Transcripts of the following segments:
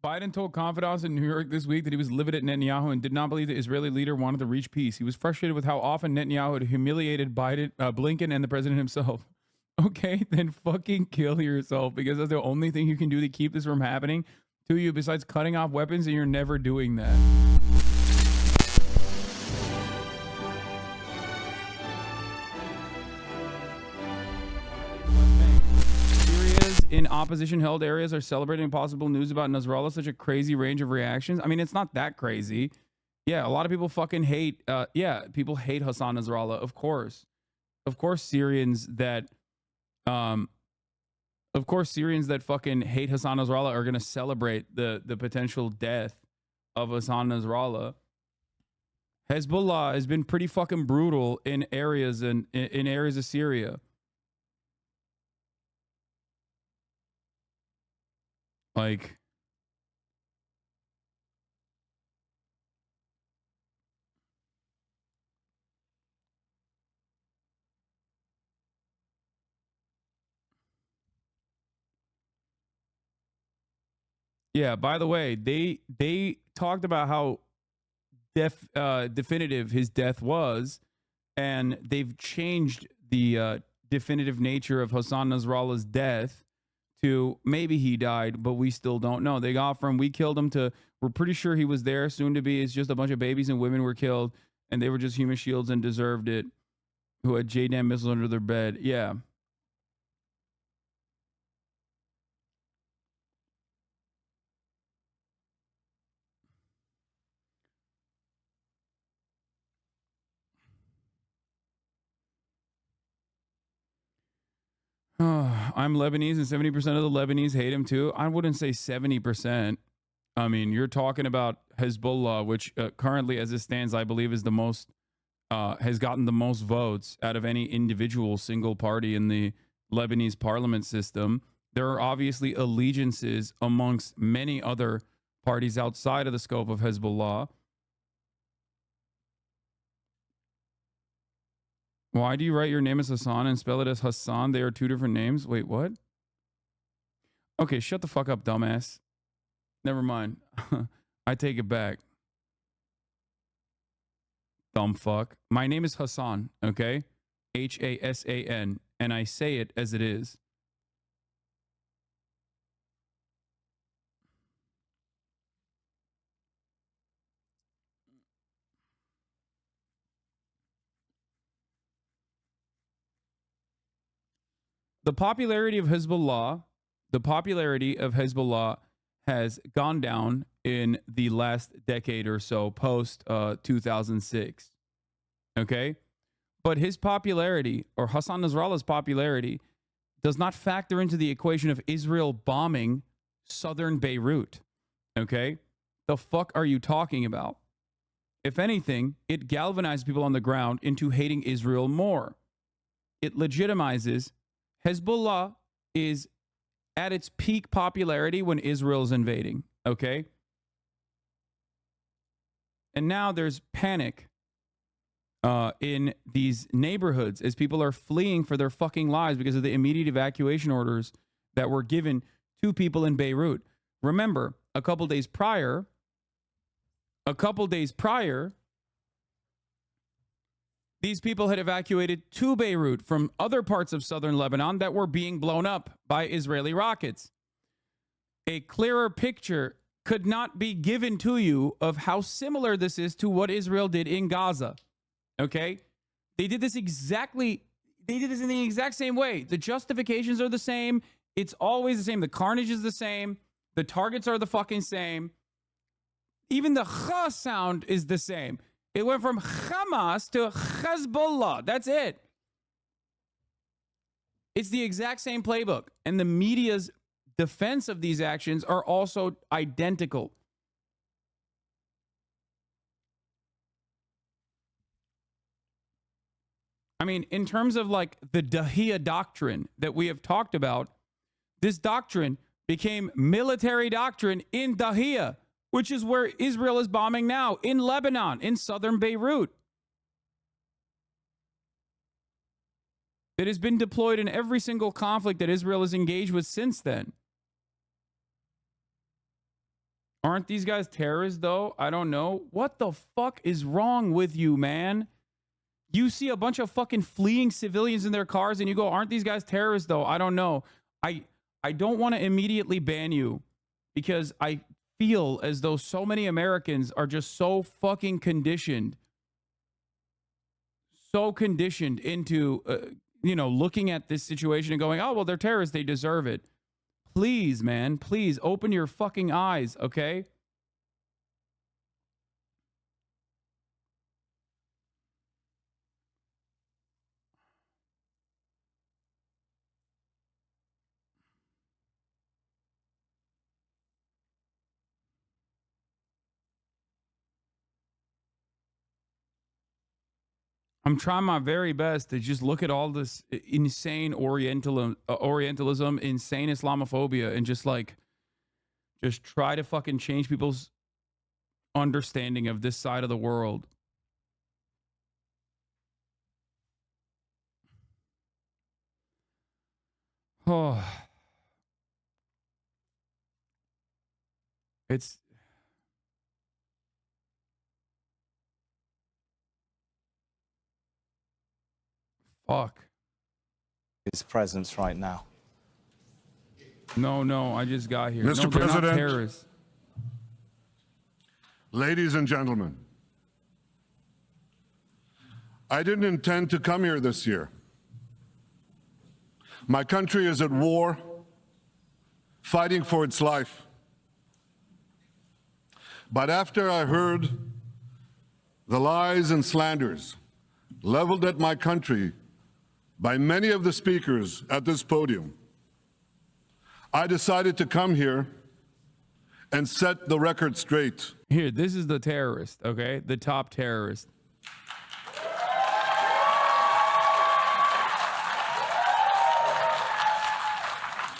Biden told confidants in New York this week that he was livid at Netanyahu and did not believe the Israeli leader wanted to reach peace. He was frustrated with how often Netanyahu had humiliated Blinken and the president himself. Okay, then fucking kill yourself, because that's the only thing you can do to keep this from happening to you besides cutting off weapons, and you're never doing that. In opposition-held areas are celebrating possible news about Nasrallah. Such a crazy range of reactions. I mean, it's not that crazy. Yeah, a lot of people fucking hate. People hate Hassan Nasrallah. Of course, Syrians that, fucking hate Hassan Nasrallah are gonna celebrate the potential death of Hassan Nasrallah. Hezbollah has been pretty fucking brutal in areas in areas of Syria. Like, yeah, by the way, they talked about how definitive his death was, and they've changed the definitive nature of Hassan Nasrallah's death to maybe he died, but we still don't know. They got from we killed him to we're pretty sure he was there. Soon to be, it's just a bunch of babies and women were killed, and they were just human shields and deserved it, who had JDAM missiles under their bed. Yeah. I'm Lebanese, and 70% of the Lebanese hate him too. I wouldn't say 70%. I mean, you're talking about Hezbollah, which currently, as it stands, I believe is the most, has gotten the most votes out of any individual single party in the Lebanese parliament system. There are obviously allegiances amongst many other parties outside of the scope of Hezbollah. Why do you write your name as Hassan and spell it as Hassan? They are two different names. Wait, what? Okay, shut the fuck up, dumbass. Never mind. I take it back. Dumb fuck. My name is Hasan, okay? Hasan, and I say it as it is. The popularity of Hezbollah has gone down in the last decade or so, post 2006. Okay? But his popularity, or Hassan Nasrallah's popularity, does not factor into the equation of Israel bombing southern Beirut. Okay? The fuck are you talking about? If anything, it galvanized people on the ground into hating Israel more. It legitimizes Hezbollah is at its peak popularity when Israel's invading, okay? And now there's panic in these neighborhoods as people are fleeing for their fucking lives because of the immediate evacuation orders that were given to people in Beirut. Remember, a couple days prior, these people had evacuated to Beirut from other parts of southern Lebanon that were being blown up by Israeli rockets. A clearer picture could not be given to you of how similar this is to what Israel did in Gaza. Okay? They did this in the exact same way. The justifications are the same. It's always the same. The carnage is the same. The targets are the fucking same. Even the ch sound is the same. It went from Hamas to Hezbollah. That's it. It's the exact same playbook. And the media's defense of these actions are also identical. I mean, in terms of like the Dahiya doctrine that we have talked about, this doctrine became military doctrine in Dahiya, which is where Israel is bombing now, in Lebanon, in southern Beirut. It has been deployed in every single conflict that Israel has engaged with since then. Aren't these guys terrorists, though? I don't know. What the fuck is wrong with you, man? You see a bunch of fucking fleeing civilians in their cars and you go, aren't these guys terrorists, though? I don't know. I don't want to immediately ban you because I feel as though so many Americans are just so fucking conditioned. So conditioned into, looking at this situation and going, oh, well, they're terrorists. They deserve it. Please, man, please open your fucking eyes, okay? I'm trying my very best to just look at all this insane Orientalism, insane Islamophobia, and just try to fucking change people's understanding of this side of the world. Oh, it's fuck. His presence right now. No, I just got here. Mr. No, they're not President. terrorists. Ladies and gentlemen, I didn't intend to come here this year. My country is at war, fighting for its life. But after I heard the lies and slanders leveled at my country by many of the speakers at this podium, I decided to come here and set the record straight. Here, this is the terrorist, okay? The top terrorist.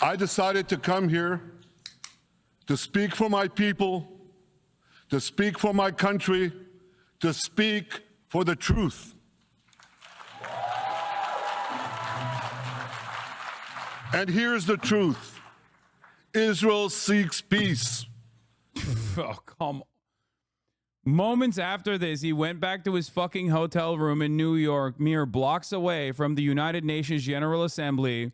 I decided to come here to speak for my people, to speak for my country, to speak for the truth. And here's the truth. Israel seeks peace. Oh, come on. Moments after this, he went back to his fucking hotel room in New York, mere blocks away from the United Nations General Assembly,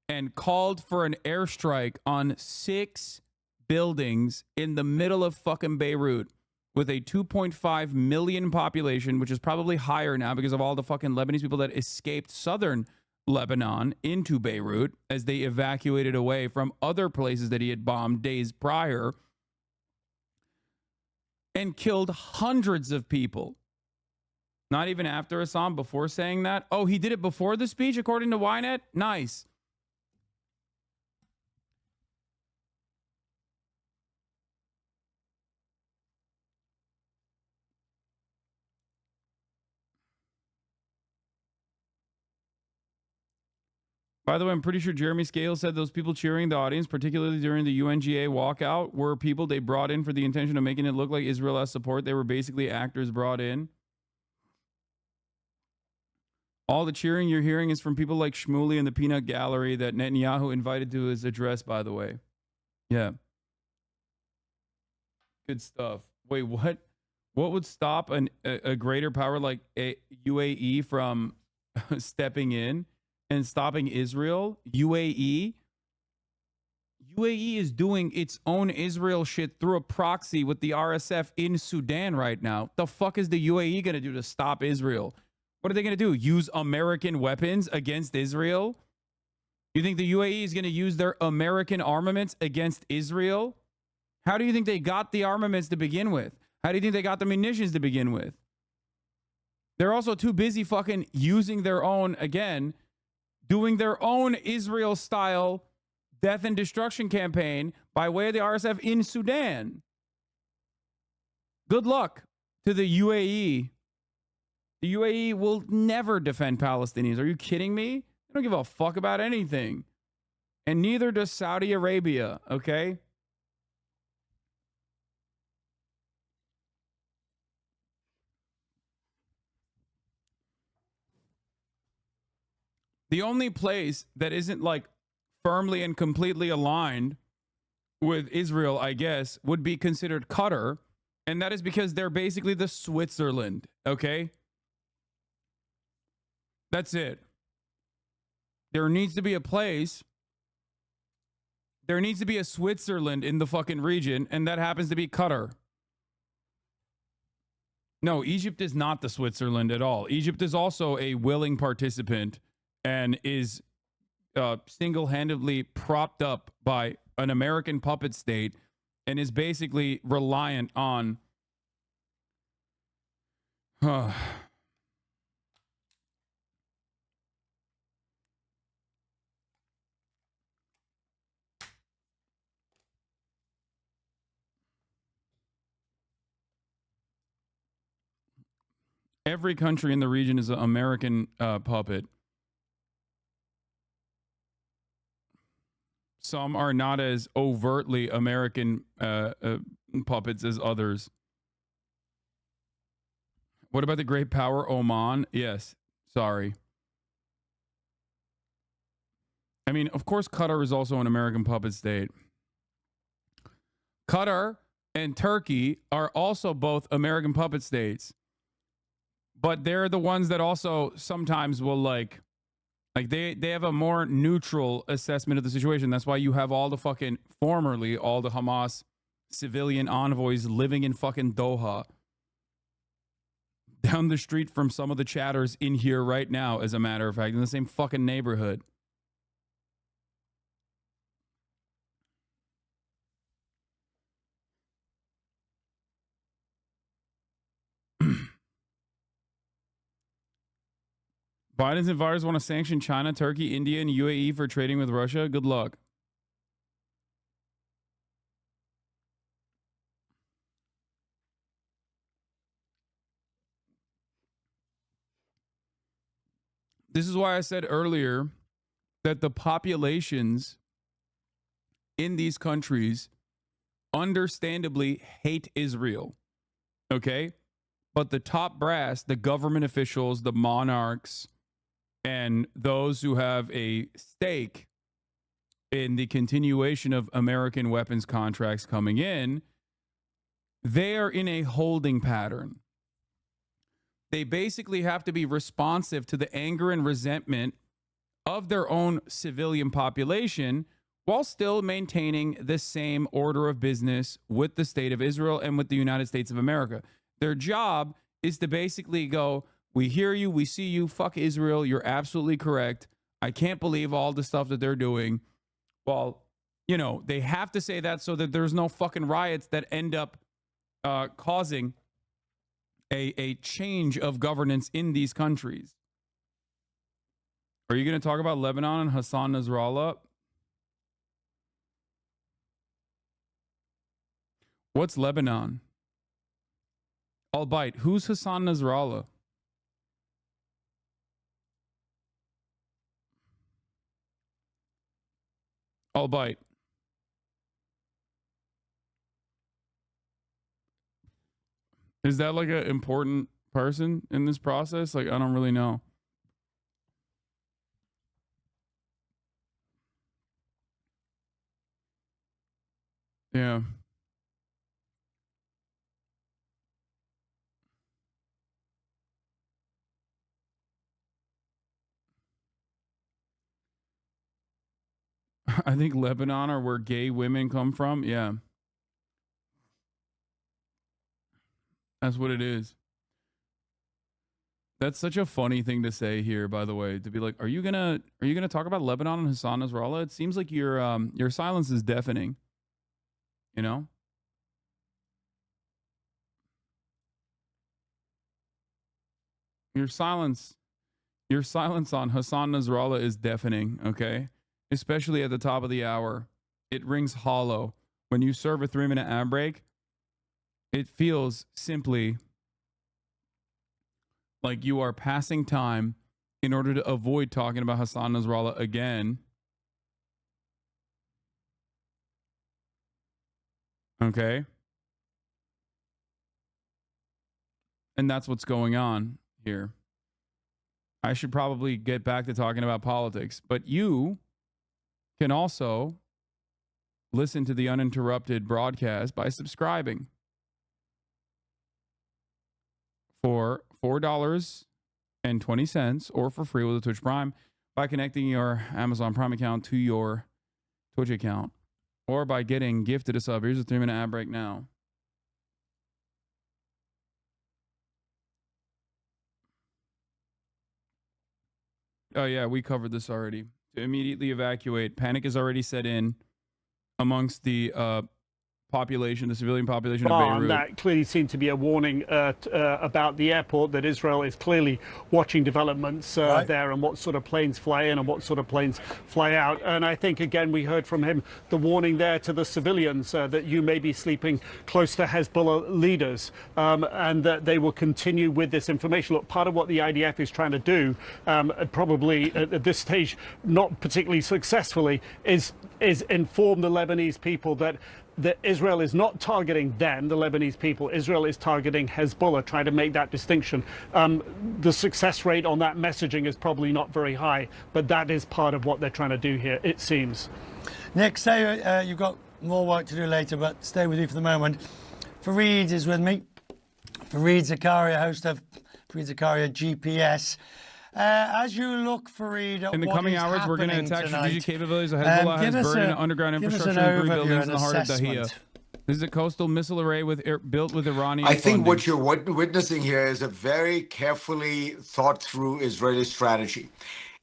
and called for an airstrike on 6 buildings in the middle of fucking Beirut with a 2.5 million population, which is probably higher now because of all the fucking Lebanese people that escaped southern Lebanon into Beirut as they evacuated away from other places that he had bombed days prior, and killed hundreds of people. Not even after Hassan, before saying that. Oh, he did it before the speech, according to Ynet? Nice. By the way, I'm pretty sure Jeremy Scales said those people cheering the audience, particularly during the UNGA walkout, were people they brought in for the intention of making it look like Israel has support. They were basically actors brought in. All the cheering you're hearing is from people like Shmuley and the Peanut Gallery that Netanyahu invited to his address, by the way. Yeah. Good stuff. Wait, what? What would stop a greater power like a UAE from stepping in and stopping Israel? UAE is doing its own Israel shit through a proxy with the RSF in Sudan right now. The fuck is the UAE going to do to stop Israel? What are they going to do? Use American weapons against Israel? You think the UAE is going to use their American armaments against Israel? How do you think they got the armaments to begin with? How do you think they got the munitions to begin with? They're also too busy fucking using their own, again, doing their own Israel-style death and destruction campaign by way of the RSF in Sudan. Good luck to the UAE. The UAE will never defend Palestinians. Are you kidding me? They don't give a fuck about anything. And neither does Saudi Arabia, okay? The only place that isn't like firmly and completely aligned with Israel, I guess, would be considered Qatar. And that is because they're basically the Switzerland. Okay. That's it. There needs to be a place. There needs to be a Switzerland in the fucking region, and that happens to be Qatar. No, Egypt is not the Switzerland at all. Egypt is also a willing participant and is single-handedly propped up by an American puppet state and is basically reliant on every country in the region is an American puppet. Some are not as overtly American puppets as others. What about the great power Oman? Yes. Sorry. I mean, of course, Qatar is also an American puppet state. Qatar and Turkey are also both American puppet states. But they're the ones that also sometimes will like they have a more neutral assessment of the situation. That's why you have all the fucking formerly all the Hamas civilian envoys living in fucking Doha, down the street from some of the chatters in here right now, as a matter of fact, in the same fucking neighborhood. Biden's advisors want to sanction China, Turkey, India, and UAE for trading with Russia. Good luck. This is why I said earlier that the populations in these countries understandably hate Israel. Okay? But the top brass, the government officials, the monarchs, and those who have a stake in the continuation of American weapons contracts coming in, they are in a holding pattern. They basically have to be responsive to the anger and resentment of their own civilian population while still maintaining the same order of business with the state of Israel and with the United States of America. Their job is to basically go, we hear you, we see you, fuck Israel, you're absolutely correct. I can't believe all the stuff that they're doing. Well, you know, they have to say that so that there's no fucking riots that end up causing a change of governance in these countries. Are you going to talk about Lebanon and Hasan Nasrallah? What's Lebanon? I'll bite. Who's Hasan Nasrallah? I'll bite. Is that like an important person in this process? Like, I don't really know. Yeah. I think Lebanon are where gay women come from. Yeah. That's what it is. That's such a funny thing to say here, by the way, to be like, are you gonna talk about Lebanon and Hasan Nasrallah? It seems like your silence is deafening. You know? Your silence on Hasan Nasrallah is deafening, okay? Especially at the top of the hour. It rings hollow. When you serve a 3-minute ad break, it feels simply like you are passing time in order to avoid talking about Hasan Nasrallah again. Okay? And that's what's going on here. I should probably get back to talking about politics, but you can also listen to the uninterrupted broadcast by subscribing for $4.20 or for free with a Twitch Prime by connecting your Amazon Prime account to your Twitch account or by getting gifted a sub. Here's a 3-minute ad break now. Oh, yeah, we covered this already. To immediately evacuate. Panic has already set in amongst the population, the civilian population of Beirut. And that clearly seemed to be a warning about the airport, that Israel is clearly watching developments there and what sort of planes fly in and what sort of planes fly out. And I think, again, we heard from him the warning there to the civilians that you may be sleeping close to Hezbollah leaders and that they will continue with this information. Look, part of what the IDF is trying to do, probably at this stage not particularly successfully, is inform the Lebanese people that Israel is not targeting them, the Lebanese people. Israel is targeting Hezbollah, trying to make that distinction. The success rate on that messaging is probably not very high, but that is part of what they're trying to do here, it seems. Nick, say you've got more work to do later, but stay with you for the moment. Fareed is with me. Fareed Zakaria, host of Fareed Zakaria GPS. As you look, Fareed, at in the coming hours, we're going to attack strategic capabilities of Hezbollah has buried underground infrastructure and three buildings in the heart of Dahia. This is a coastal missile array built with Iranian I think funding. what you're witnessing here is a very carefully thought through Israeli strategy.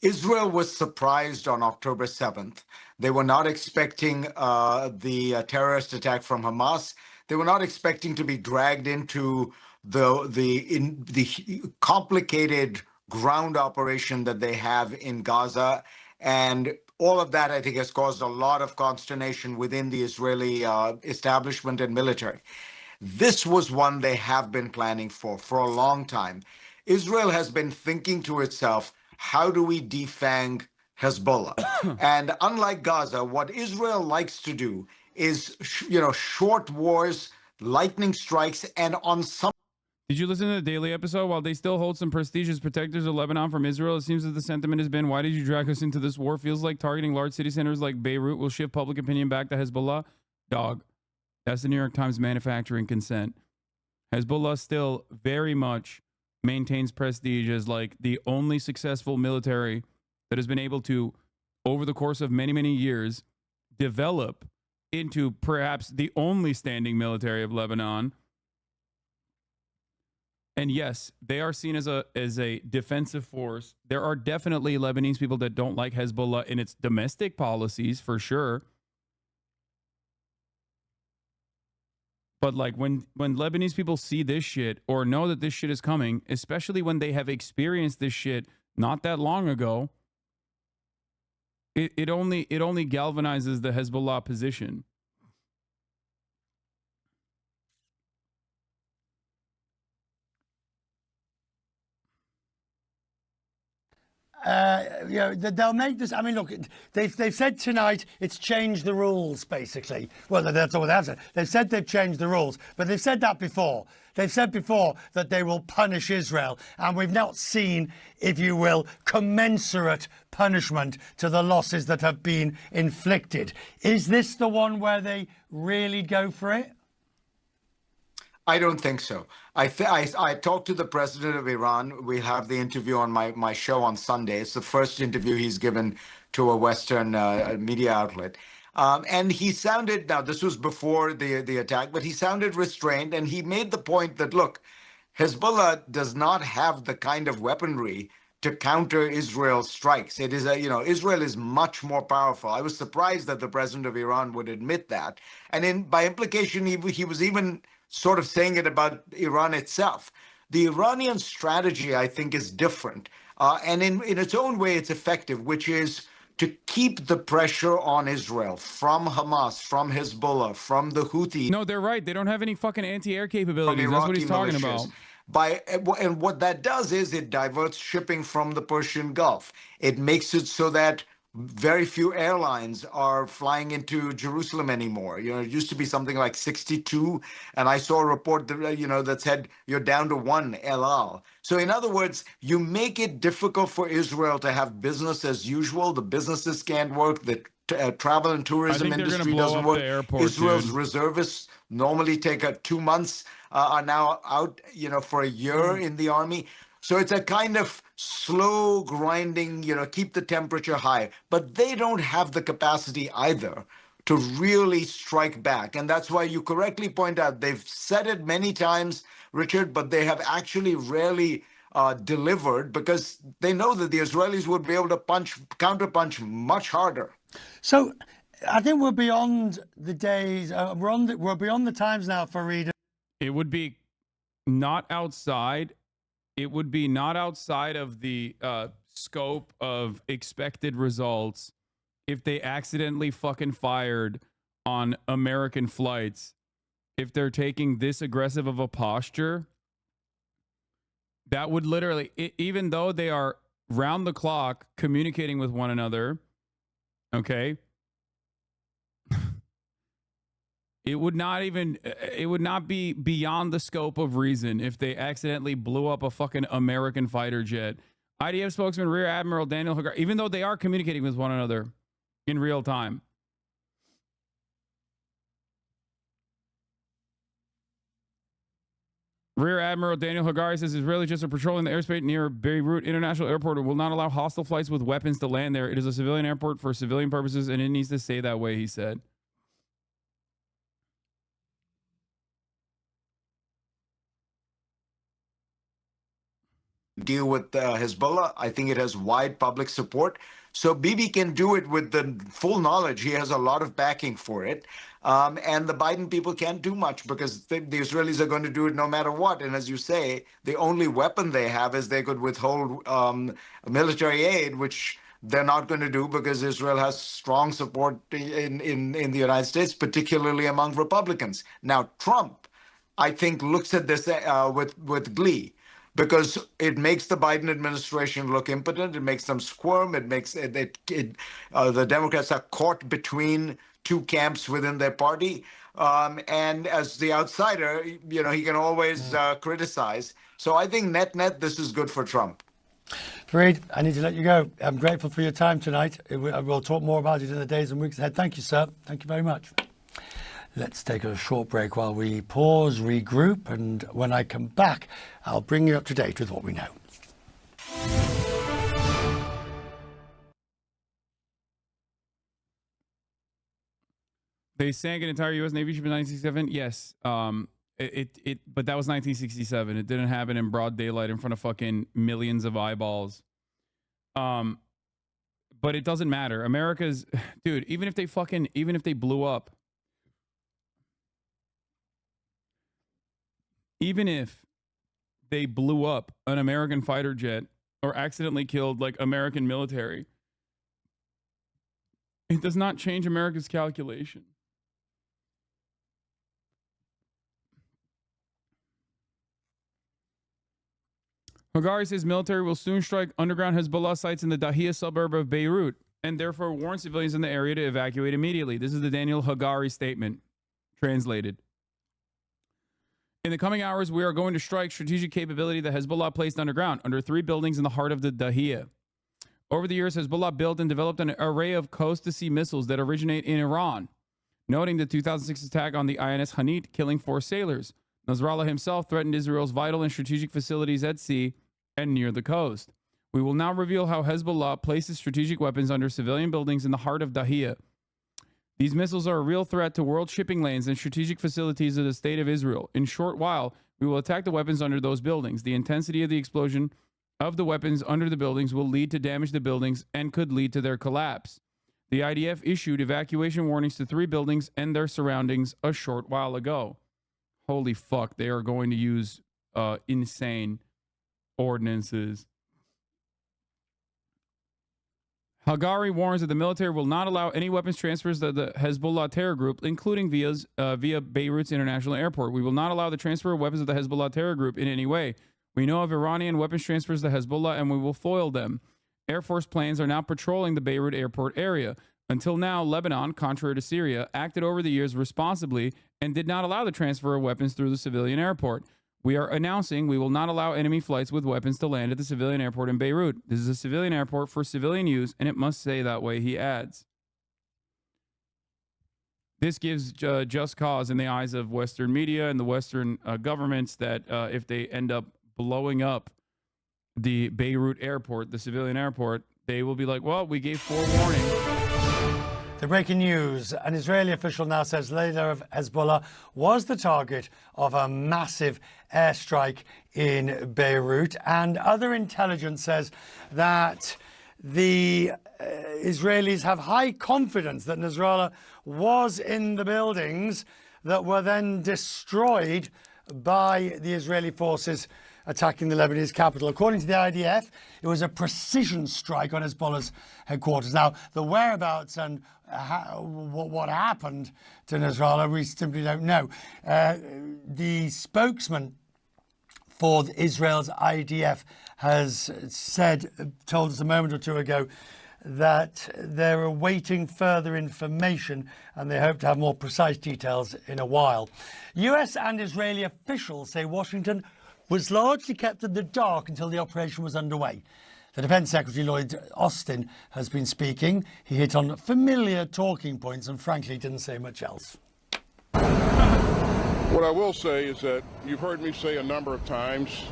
Israel was surprised on October 7th. They were not expecting the terrorist attack from Hamas. They were not expecting to be dragged into the complicated ground operation that they have in Gaza. And all of that, I think, has caused a lot of consternation within the Israeli establishment and military. This was one they have been planning for a long time. Israel has been thinking to itself, how do we defang Hezbollah? And unlike Gaza, what Israel likes to do is, short wars, lightning strikes, and on some. Did you listen to the daily episode? While they still hold some prestigious protectors of Lebanon from Israel, it seems that the sentiment has been, why did you drag us into this war? Feels like targeting large city centers like Beirut will shift public opinion back to Hezbollah. Dog. That's the New York Times manufacturing consent. Hezbollah still very much maintains prestige as like the only successful military that has been able to, over the course of many, many years, develop into perhaps the only standing military of Lebanon. And yes, they are seen as a defensive force. There are definitely Lebanese people that don't like Hezbollah in its domestic policies, for sure. But like when Lebanese people see this shit or know that this shit is coming, especially when they have experienced this shit not that long ago, it only galvanizes the Hezbollah position. They'll make this. I mean, look, they've said tonight it's changed the rules, basically. Well, that's all they have said. They've said they've changed the rules, but they've said that before. They've said before that they will punish Israel, and we've not seen, if you will, commensurate punishment to the losses that have been inflicted. Is this the one where they really go for it? I don't think so. I talked to the president of Iran. We have the interview on my show on Sunday. It's the first interview he's given to a Western media outlet. And he sounded, now this was before the attack, but he sounded restrained. And he made the point that, look, Hezbollah does not have the kind of weaponry to counter Israel's strikes. It is Israel is much more powerful. I was surprised that the president of Iran would admit that. And by implication, he was even sort of saying it about Iran itself. The Iranian strategy, I think, is different. And in its own way, it's effective, which is to keep the pressure on Israel from Hamas, from Hezbollah, from the Houthis. No, they're right. They don't have any fucking anti-air capabilities. That's what he's talking about. And what that does is it diverts shipping from the Persian Gulf. It makes it so that very few airlines are flying into Jerusalem anymore. It used to be something like 62, and I saw a report that that said you're down to 1 El Al. So in other words, you make it difficult for Israel to have business as usual. The businesses can't work, the travel and tourism they're gonna industry blow doesn't up work. the airport, Israel's dude. reservists normally take 2 months, are now out, for a year in the army. So it's a kind of slow grinding, keep the temperature high. But they don't have the capacity either to really strike back. And that's why you correctly point out they've said it many times, Richard, but they have actually rarely delivered, because they know that the Israelis would be able to counterpunch much harder. So I think we're beyond the days. We're beyond the times now for readers. It would be not outside. It would be not outside of the scope of expected results if they accidentally fucking fired on American flights. If they're taking this aggressive of a posture, that would literally, even though they are round the clock communicating with one another, okay, it would not be beyond the scope of reason if they accidentally blew up a fucking American fighter jet. IDF spokesman Rear Admiral Daniel Hagar, even though they are communicating with one another in real time. Rear Admiral Daniel Hagari says Israelis just are patrolling the airspace near Beirut International Airport and will not allow hostile flights with weapons to land there. It is a civilian airport for civilian purposes, and it needs to stay that way, he said. Deal with Hezbollah. I think it has wide public support. So Bibi can do it with the full knowledge. He has a lot of backing for it. And the Biden people can't do much because the Israelis are going to do it no matter what. And as you say, the only weapon they have is they could withhold military aid, which they're not going to do because Israel has strong support in the United States, particularly among Republicans. Now, Trump, I think, looks at this with glee, because it makes the Biden administration look impotent. It makes them squirm. It makes the Democrats are caught between two camps within their party. And as the outsider, he can always criticize. So I think net, this is good for Trump. Fareed, I need to let you go. I'm grateful for your time tonight. We'll talk more about it in the days and weeks ahead. Thank you, sir. Thank you very much. Let's take a short break while we pause, regroup, and when I come back, I'll bring you up to date with what we know. They sank an entire U.S. Navy ship in 1967. Yes, but that was 1967. It didn't happen in broad daylight in front of fucking millions of eyeballs. But it doesn't matter. America's, dude. Even if they blew up. Even if they blew up an American fighter jet or accidentally killed like American military, it does not change America's calculation. Hagari says military will soon strike underground Hezbollah sites in the Dahia suburb of Beirut and therefore warn civilians in the area to evacuate immediately. This is the Daniel Hagari statement, translated. In the coming hours, we are going to strike strategic capability that Hezbollah placed underground under 3 buildings in the heart of the Dahia. Over the years, Hezbollah built and developed an array of coast-to-sea missiles that originate in Iran, noting the 2006 attack on the INS Hanit, killing 4 sailors. Nasrallah himself threatened Israel's vital and strategic facilities at sea and near the coast. We will now reveal how Hezbollah places strategic weapons under civilian buildings in the heart of Dahia. These missiles are a real threat to world shipping lanes and strategic facilities of the state of Israel. In a short while, we will attack the weapons under those buildings. The intensity of the explosion of the weapons under the buildings will lead to damage to the buildings and could lead to their collapse. The IDF issued evacuation warnings to 3 buildings and their surroundings a short while ago. Holy fuck, they are going to use insane ordinances. Hagari warns that the military will not allow any weapons transfers to the Hezbollah terror group, including via Beirut's international airport. We will not allow the transfer of weapons of the Hezbollah terror group in any way. We know of Iranian weapons transfers to Hezbollah, and we will foil them. Air Force planes are now patrolling the Beirut airport area. Until now, Lebanon, contrary to Syria, acted over the years responsibly and did not allow the transfer of weapons through the civilian airport. We are announcing we will not allow enemy flights with weapons to land at the civilian airport in Beirut. This is a civilian airport for civilian use, and it must stay that way, he adds. this gives just cause in the eyes of Western media and the Western governments that if they end up blowing up the Beirut airport, the civilian airport, they will be like, well, we gave forewarning. The breaking news. An Israeli official now says the leader of Hezbollah was the target of a massive airstrike in Beirut. And other intelligence says that the Israelis have high confidence that Nasrallah was in the buildings that were then destroyed by the Israeli forces attacking the Lebanese capital. According to the IDF, it was a precision strike on Hezbollah's headquarters. Now, the whereabouts and what happened to Nasrallah, we simply don't know. The spokesman for Israel's IDF has told us a moment or two ago that they're awaiting further information and they hope to have more precise details in a while. US and Israeli officials say Washington was largely kept in the dark until the operation was underway. The Defense Secretary Lloyd Austin has been speaking. He hit on familiar talking points and frankly didn't say much else. What I will say is that you've heard me say a number of times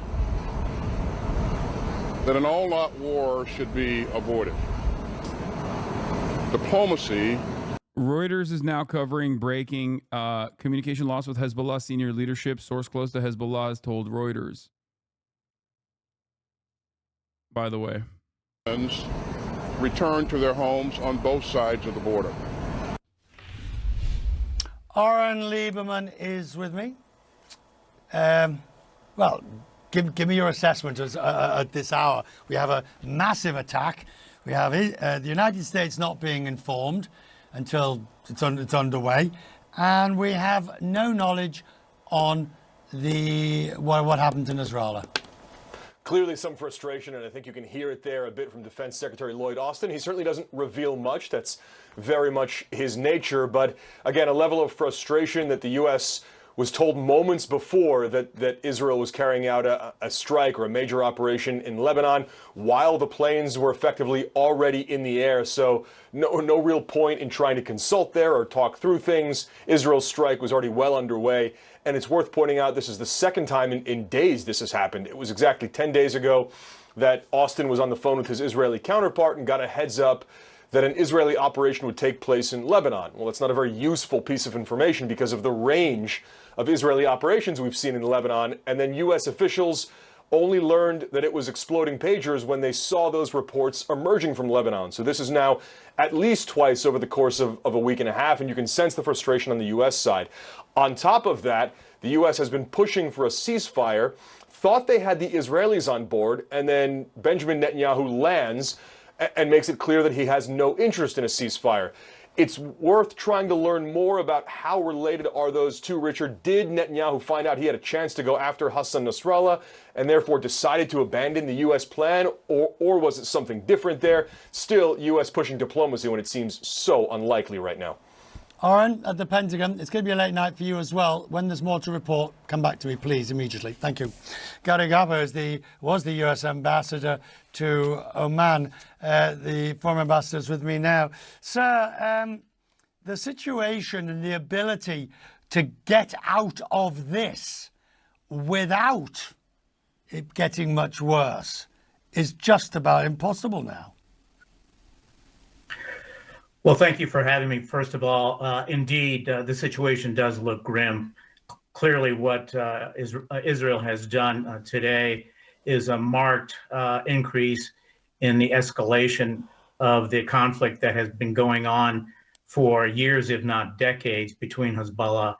that an all-out war should be avoided. Diplomacy. Reuters is now covering breaking communication loss with Hezbollah senior leadership. Source close to Hezbollah has told Reuters. By the way, return to their homes on both sides of the border. Aaron Lieberman is with me. Well, give me your assessment at this hour. We have a massive attack. We have the United States not being informed until it's underway, and we have no knowledge on what happened to Nasrallah. Clearly some frustration, and I think you can hear it there a bit from Defense Secretary Lloyd Austin. He certainly doesn't reveal much. That's very much his nature. But again, a level of frustration that the U.S. was told moments before that Israel was carrying out a strike or a major operation in Lebanon while the planes were effectively already in the air. So no real point in trying to consult there or talk through things. Israel's strike was already well underway. And it's worth pointing out this is the second time in days this has happened. It was exactly 10 days ago that Austin was on the phone with his Israeli counterpart and got a heads up that an Israeli operation would take place in Lebanon. Well, it's not a very useful piece of information because of the range of Israeli operations we've seen in Lebanon. And then U.S. officials only learned that it was exploding pagers when they saw those reports emerging from Lebanon. So this is now at least twice over the course of a week and a half, and you can sense the frustration on the U.S. side. On top of that, the U.S. has been pushing for a ceasefire, thought they had the Israelis on board, and then Benjamin Netanyahu lands and makes it clear that he has no interest in a ceasefire. It's worth trying to learn more about how related are those two, Richard. Did Netanyahu find out he had a chance to go after Hassan Nasrallah and therefore decided to abandon the U.S. plan, or was it something different there? Still, U.S. pushing diplomacy when it seems so unlikely right now. Aaron, at the Pentagon, it's going to be a late night for you as well. When there's more to report, come back to me, please, immediately. Thank you. Gary Gabba was the U.S. ambassador to Oman. The former ambassador is with me now. Sir, the situation and the ability to get out of this without it getting much worse is just about impossible now. Well, thank you for having me. First of all, indeed, the situation does look grim. Clearly, what Israel has done today is a marked increase in the escalation of the conflict that has been going on for years, if not decades, between Hezbollah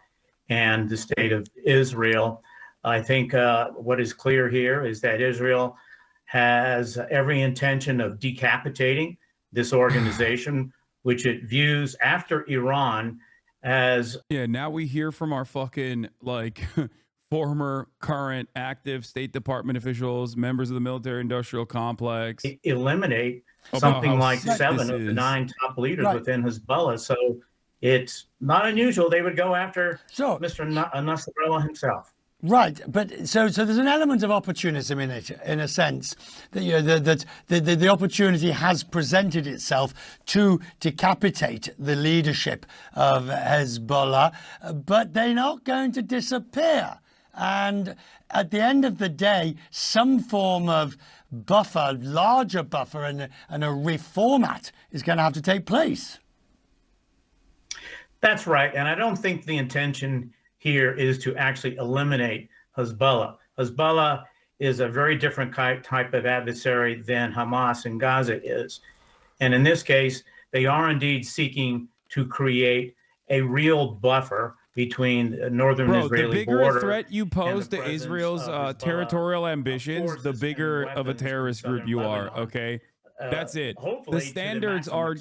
and the state of Israel. I think what is clear here is that Israel has every intention of decapitating this organization, which it views after Iran as... Yeah, now we hear from our fucking, former, current, active State Department officials, members of the military-industrial complex. Eliminate something like 7 of the 9 top leaders within Hezbollah. So it's not unusual they would go after Mr. Nasrallah himself. Right, but so there's an element of opportunism in it, in a sense that the opportunity has presented itself to decapitate the leadership of Hezbollah, but they're not going to disappear. And at the end of the day, some form of buffer, larger buffer, and a reformat is going to have to take place. That's right, and I don't think the intention here is to actually eliminate Hezbollah. Hezbollah is a very different type of adversary than Hamas in Gaza is. And in this case, they are indeed seeking to create a real buffer between the northern Israeli border. The bigger threat you pose to Israel's territorial ambitions, the bigger of a terrorist group you are, okay? That's it. The standards are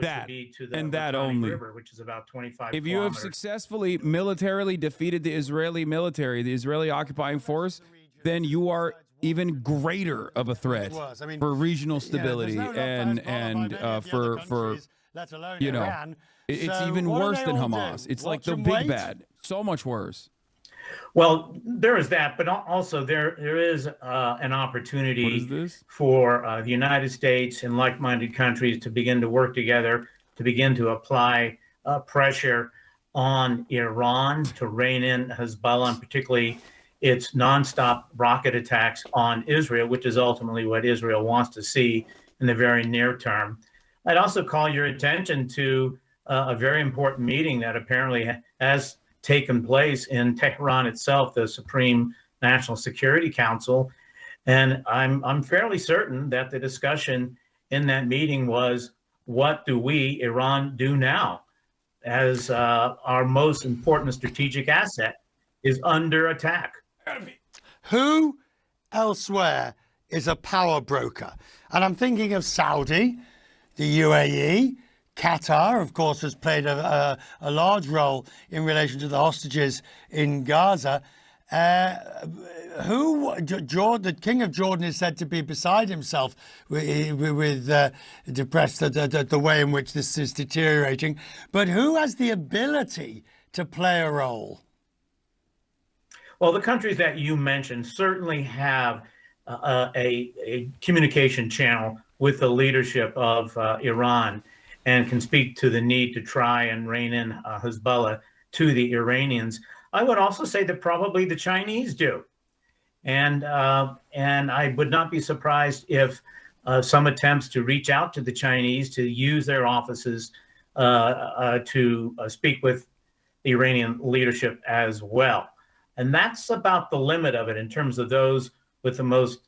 that and that only. River, which is about 25 if you have successfully militarily defeated the Israeli military, the Israeli occupying force, then you are even greater of a threat for regional stability and for you know, it's even worse than Hamas. It's like the big bad, so much worse. Well, there is that, but also there is an opportunity for the United States and like-minded countries to begin to work together, to begin to apply pressure on Iran to rein in Hezbollah, and particularly its nonstop rocket attacks on Israel, which is ultimately what Israel wants to see in the very near term. I'd also call your attention to a very important meeting that apparently has taken place in Tehran itself, the Supreme National Security Council. And I'm fairly certain that the discussion in that meeting was, what do we, Iran, do now as our most important strategic asset is under attack? Who elsewhere is a power broker? And I'm thinking of Saudi, the UAE, Qatar, of course, has played a large role in relation to the hostages in Gaza. The King of Jordan is said to be beside himself with depressed at the way in which this is deteriorating. But who has the ability to play a role? Well, the countries that you mentioned certainly have a communication channel with the leadership of Iran, and can speak to the need to try and rein in Hezbollah to the Iranians. I would also say that probably the Chinese do. And I would not be surprised if some attempts to reach out to the Chinese to use their offices to speak with the Iranian leadership as well. And that's about the limit of it in terms of those with the most,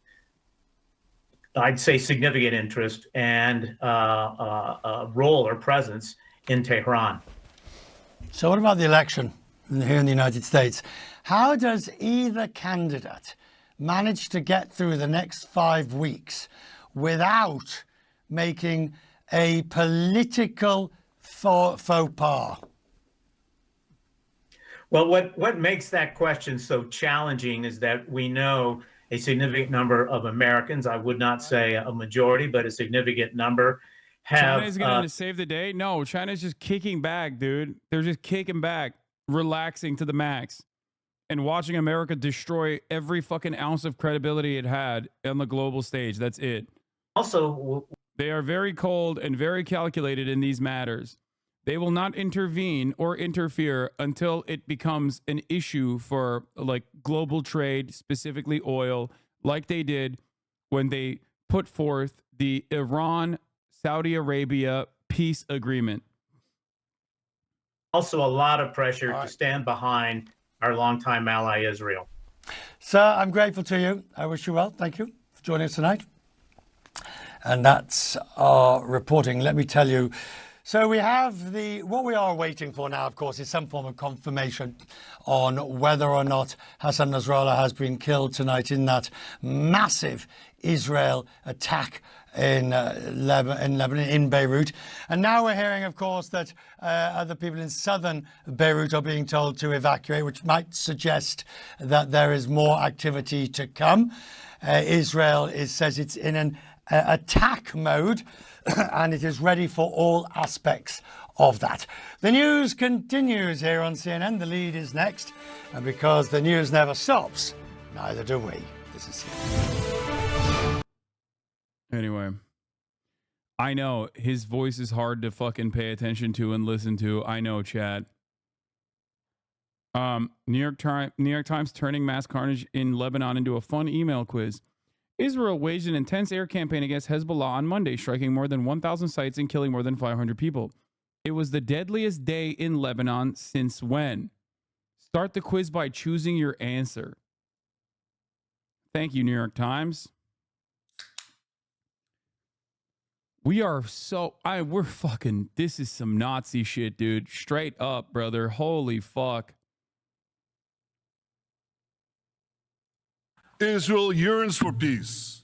I'd say, significant interest and role or presence in Tehran. So what about the election here in the United States? How does either candidate manage to get through the next 5 weeks without making a political faux pas? Well, what makes that question so challenging is that we know a significant number of Americans, I would not say a majority, but a significant number, have... China's going to save the day? No, China's just kicking back, dude. They're just kicking back, relaxing to the max, and watching America destroy every fucking ounce of credibility it had on the global stage. That's it. Also, they are very cold and very calculated in these matters. They will not intervene or interfere until it becomes an issue for like global trade, specifically oil, like they did when they put forth the Iran-Saudi Arabia peace agreement. Also, a lot of pressure to stand behind our longtime ally, Israel. Sir, I'm grateful to you. I wish you well. Thank you for joining us tonight. And that's our reporting. Let me tell you. So we have what we are waiting for now, of course, is some form of confirmation on whether or not Hassan Nasrallah has been killed tonight in that massive Israel attack in Lebanon, in Beirut. And now we're hearing, of course, that other people in southern Beirut are being told to evacuate, which might suggest that there is more activity to come. Israel says it's in an attack mode, and it is ready for all aspects of that. The news continues here on CNN. The lead is next. And because the news never stops, neither do we. This is CNN. Anyway, I know his voice is hard to fucking pay attention to and listen to. I know, chat. New York Times turning mass carnage in Lebanon into a fun email quiz. Israel waged an intense air campaign against Hezbollah on Monday, striking more than 1,000 sites and killing more than 500 people. It was the deadliest day in Lebanon since when? Start the quiz by choosing your answer. Thank you, New York Times. We're fucking, this is some Nazi shit, dude. Straight up, brother. Holy fuck. Israel yearns for peace.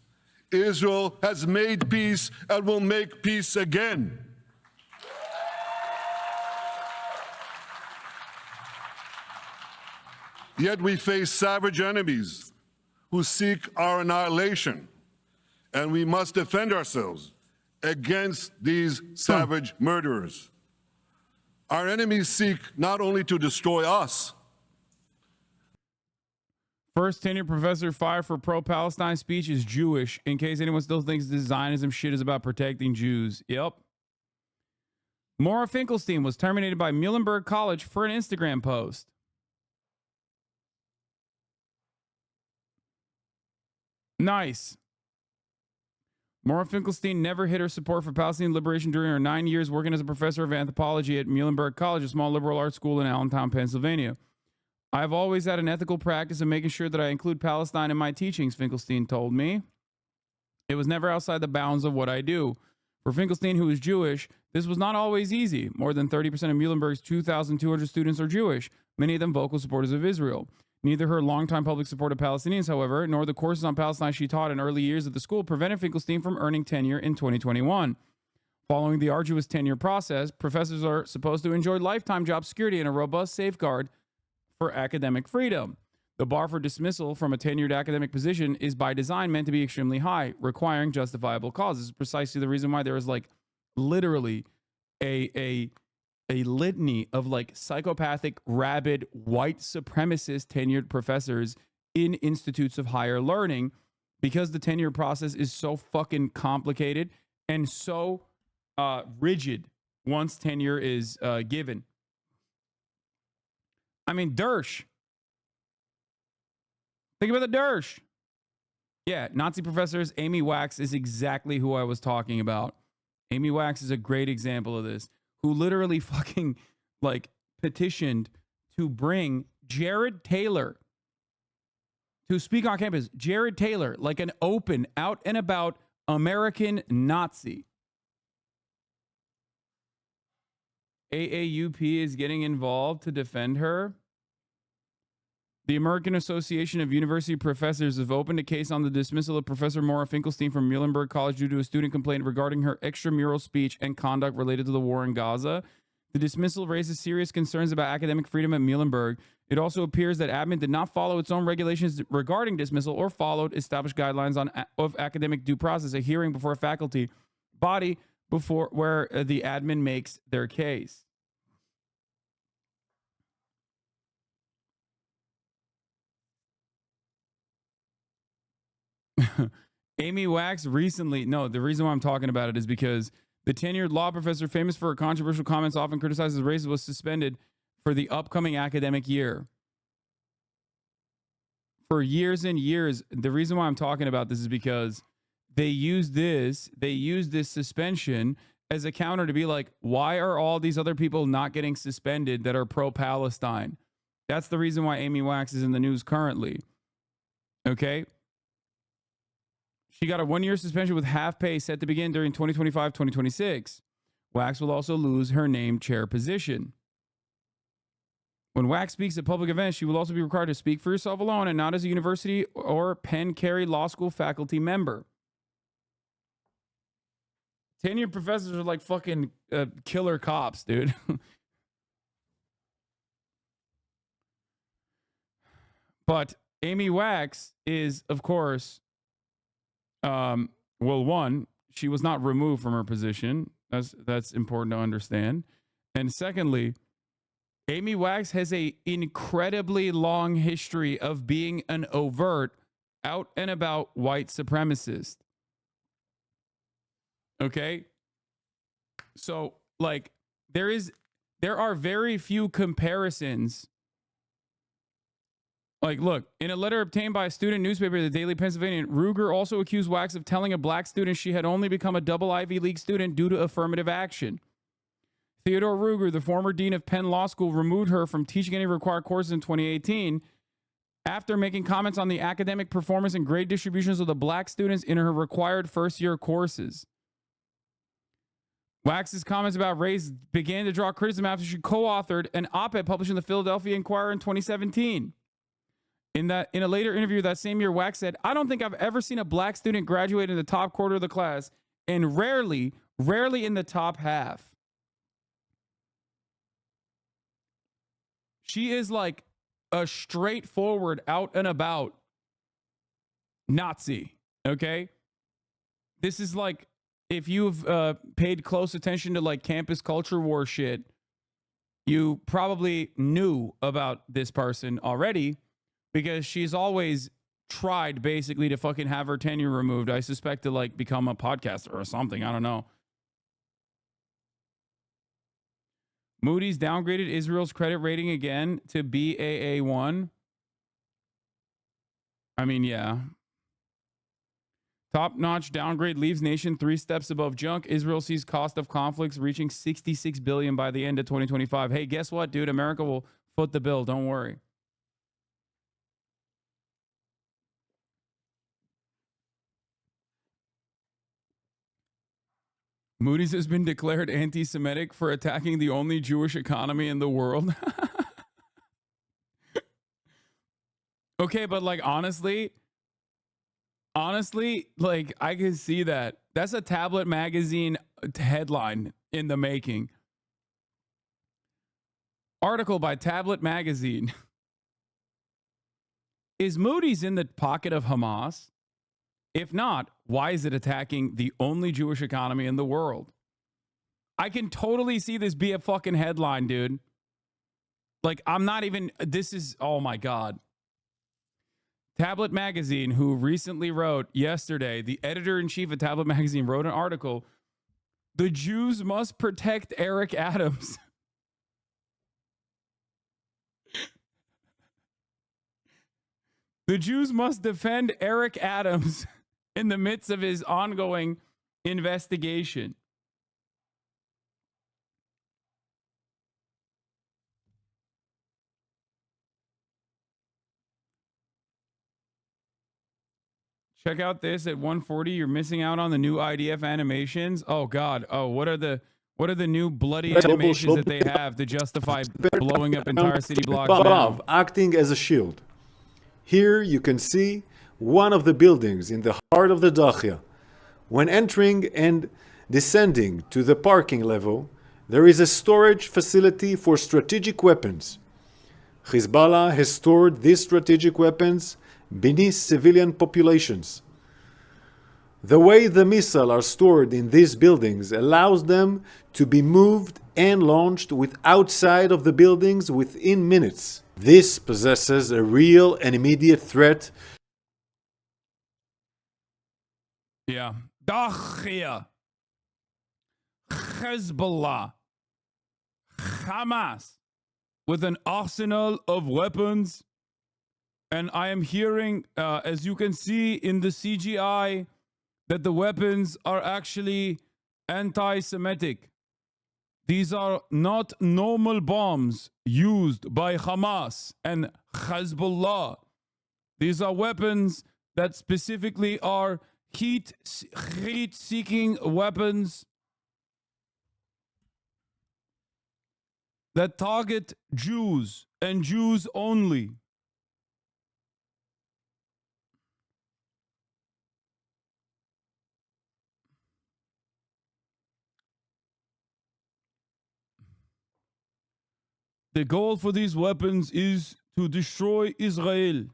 Israel has made peace and will make peace again. Yet we face savage enemies who seek our annihilation, and we must defend ourselves against these savage murderers. Our enemies seek not only to destroy us. First tenured professor fired for pro-Palestine speech is Jewish, in case anyone still thinks this Zionism shit is about protecting Jews. Yep. Maura Finkelstein was terminated by Muhlenberg College for an Instagram post. Nice. Maura Finkelstein never hid her support for Palestinian liberation during her 9 years working as a professor of anthropology at Muhlenberg College, a small liberal arts school in Allentown, Pennsylvania. I've always had an ethical practice of making sure that I include Palestine in my teachings, Finkelstein told me. It was never outside the bounds of what I do. For Finkelstein, who is Jewish, this was not always easy. More than 30% of Muhlenberg's 2,200 students are Jewish, many of them vocal supporters of Israel. Neither her longtime public support of Palestinians, however, nor the courses on Palestine she taught in early years at the school prevented Finkelstein from earning tenure in 2021. Following the arduous tenure process, professors are supposed to enjoy lifetime job security and a robust safeguard for academic freedom. The bar for dismissal from a tenured academic position is by design meant to be extremely high, requiring justifiable cause. This is precisely the reason why there is like literally a litany of like psychopathic, rabid, white supremacist tenured professors in institutes of higher learning, because the tenure process is so fucking complicated and so rigid once tenure is given. I mean, Dersh. Think about the Dersh. Yeah, Nazi professors. Amy Wax is exactly who I was talking about. Amy Wax is a great example of this, who literally fucking like petitioned to bring Jared Taylor to speak on campus. Jared Taylor, like an open, out and about American Nazi. AAUP is getting involved to defend her. The American Association of University Professors have opened a case on the dismissal of Professor Maura Finkelstein from Muhlenberg College due to a student complaint regarding her extramural speech and conduct related to the war in Gaza. The dismissal raises serious concerns about academic freedom at Muhlenberg. It also appears that admin did not follow its own regulations regarding dismissal or followed established guidelines of academic due process, a hearing before a faculty body where the admin makes their case. Amy Wax recently, the reason why I'm talking about it is because the tenured law professor, famous for her controversial comments, often criticized as racist, was suspended for the upcoming academic year. For years and years, the reason why I'm talking about this is because they used this suspension as a counter to be like, why are all these other people not getting suspended that are pro-Palestine? That's the reason why Amy Wax is in the news currently. Okay? She got a 1-year suspension with half pay set to begin during 2025-2026. Wax will also lose her named chair position. When Wax speaks at public events, she will also be required to speak for herself alone and not as a university or Penn Carey Law School faculty member. Tenured professors are like fucking killer cops, dude. But Amy Wax is, of course, one, she was not removed from her position. That's important to understand. And secondly, Amy Wax has an incredibly long history of being an overt, out and about white supremacist. Okay? So, like, there are very few comparisons. Like, look, in a letter obtained by a student newspaper, the Daily Pennsylvanian, Ruger also accused Wax of telling a black student she had only become a double Ivy League student due to affirmative action. Theodore Ruger, the former dean of Penn Law School, removed her from teaching any required courses in 2018 after making comments on the academic performance and grade distributions of the black students in her required first-year courses. Wax's comments about race began to draw criticism after she co-authored an op-ed published in the Philadelphia Inquirer in 2017. In a later interview that same year, Wax said, "I don't think I've ever seen a black student graduate in the top quarter of the class, and rarely in the top half." She is like a straightforward, out and about Nazi, okay? This is like, if you've paid close attention to like campus culture war shit, you probably knew about this person already, because she's always tried basically to fucking have her tenure removed. I suspect to like become a podcaster or something. I don't know. Moody's downgraded Israel's credit rating again to Baa1. I mean, yeah. Top-notch downgrade leaves nation 3 steps above junk. Israel sees cost of conflicts reaching $66 billion by the end of 2025. Hey, guess what, dude? America will foot the bill. Don't worry. Moody's has been declared anti-Semitic for attacking the only Jewish economy in the world. Okay, but like honestly, like I can see that. That's a Tablet magazine headline in the making. Article by Tablet magazine. Is Moody's in the pocket of Hamas? If not, why is it attacking the only Jewish economy in the world? I can totally see this be a fucking headline, dude. Like, I'm not even, this is, oh my God. Tablet Magazine, who recently wrote yesterday, the editor-in-chief of Tablet Magazine wrote an article, "The Jews must protect Eric Adams." The Jews must defend Eric Adams in the midst of his ongoing investigation. Check out this at 140. You're missing out on the new IDF animations. Oh God. Oh, what are the new bloody animations that they have to justify blowing up entire city blocks now? Acting as a shield. Here you can see one of the buildings in the heart of the Dachia. When entering and descending to the parking level, there is a storage facility for strategic weapons. Hezbollah has stored these strategic weapons beneath civilian populations. The way the missiles are stored in these buildings allows them to be moved and launched outside of the buildings within minutes. This possesses a real and immediate threat. Yeah. Dachia, Hezbollah, Hamas, with an arsenal of weapons. And I am hearing, as you can see in the CGI, that the weapons are actually anti-Semitic. These are not normal bombs used by Hamas and Hezbollah. These are weapons that specifically are heat-seeking weapons that target Jews and Jews only. The goal for these weapons is to destroy Israel.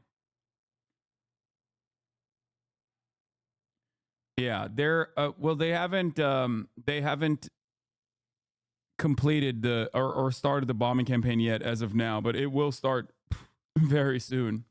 Yeah, they're well, they haven't completed the or started the bombing campaign yet as of now, but it will start very soon.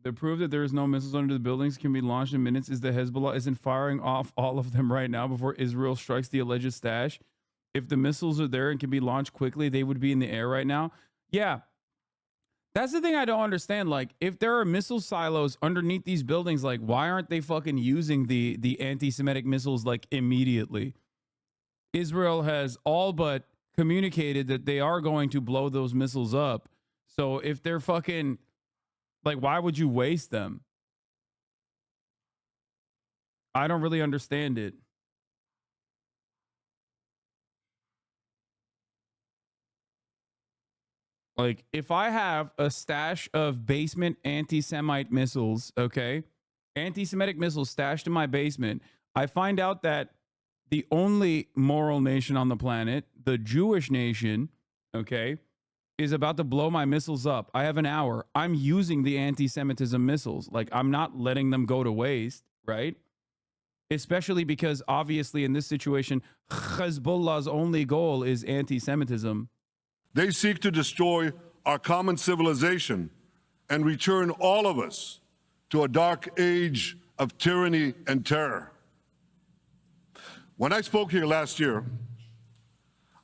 The proof that there is no missiles under the buildings can be launched in minutes is that Hezbollah isn't firing off all of them right now before Israel strikes the alleged stash. If the missiles are there and can be launched quickly, they would be in the air right now. Yeah. That's the thing I don't understand. Like, if there are missile silos underneath these buildings, like, why aren't they fucking using the anti-Semitic missiles, like, immediately? Israel has all but communicated that they are going to blow those missiles up. So if they're fucking, like, why would you waste them? I don't really understand it. Like, if I have a stash of basement anti-Semite missiles, okay, anti-Semitic missiles stashed in my basement, I find out that the only moral nation on the planet, the Jewish nation, okay, is about to blow my missiles up. I have an hour. I'm using the anti-Semitism missiles. Like, I'm not letting them go to waste, right? Especially because obviously in this situation, Hezbollah's only goal is anti-Semitism. They seek to destroy our common civilization and return all of us to a dark age of tyranny and terror. When I spoke here last year,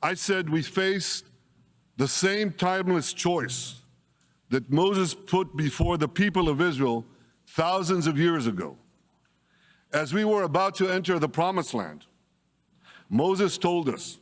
I said we faced the same timeless choice that Moses put before the people of Israel thousands of years ago. As we were about to enter the Promised Land, Moses told us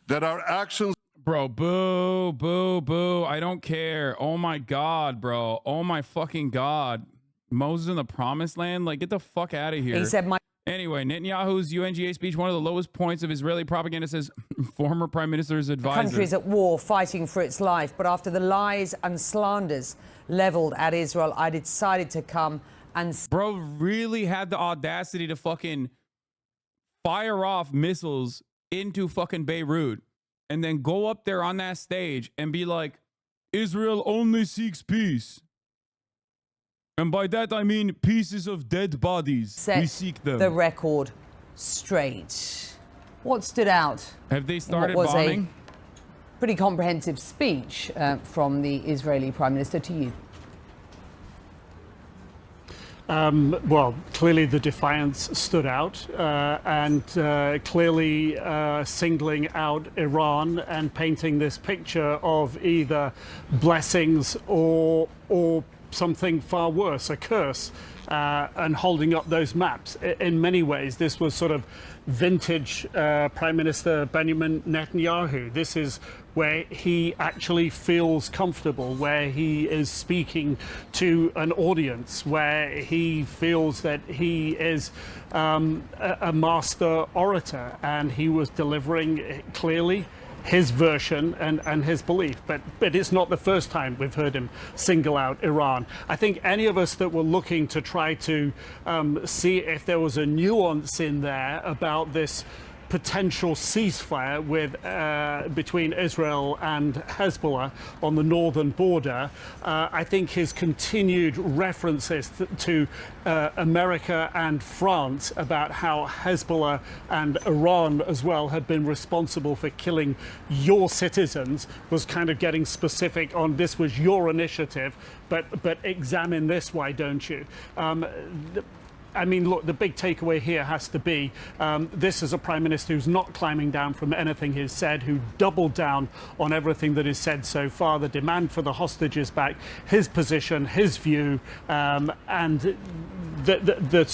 that our actions... Bro, boo, boo, boo. I don't care. Oh my God, bro. Oh my fucking God. Moses in the Promised Land? Like, get the fuck out of here. He said, Anyway, Netanyahu's UNGA speech, one of the lowest points of Israeli propaganda, says former prime minister's advisor. The country is at war, fighting for its life. But after the lies and slanders leveled at Israel, I decided to come and... Bro really had the audacity to fucking fire off missiles into fucking Beirut and then go up there on that stage and be like, Israel only seeks peace. And by that, I mean pieces of dead bodies. We seek them. The record straight. What stood out? Have they started what was bombing? A pretty comprehensive speech from the Israeli Prime Minister to you. Well, clearly the defiance stood out and clearly singling out Iran and painting this picture of either blessings or something far worse, a curse, and holding up those maps. In many ways, this was sort of vintage Prime Minister Benjamin Netanyahu. This is where he actually feels comfortable, where he is speaking to an audience, where he feels that he is a master orator, and he was delivering clearly his version and his belief. But it's not the first time we've heard him single out Iran. I think any of us that were looking to try to see if there was a nuance in there about this potential ceasefire with between Israel and Hezbollah on the northern border, I think his continued references to America and France about how Hezbollah and Iran as well had been responsible for killing your citizens was kind of getting specific on this was your initiative, but examine this, why don't you? I mean, look, the big takeaway here has to be this is a prime minister who's not climbing down from anything he's said, who doubled down on everything that is said so far, the demand for the hostages back, his position, his view, and the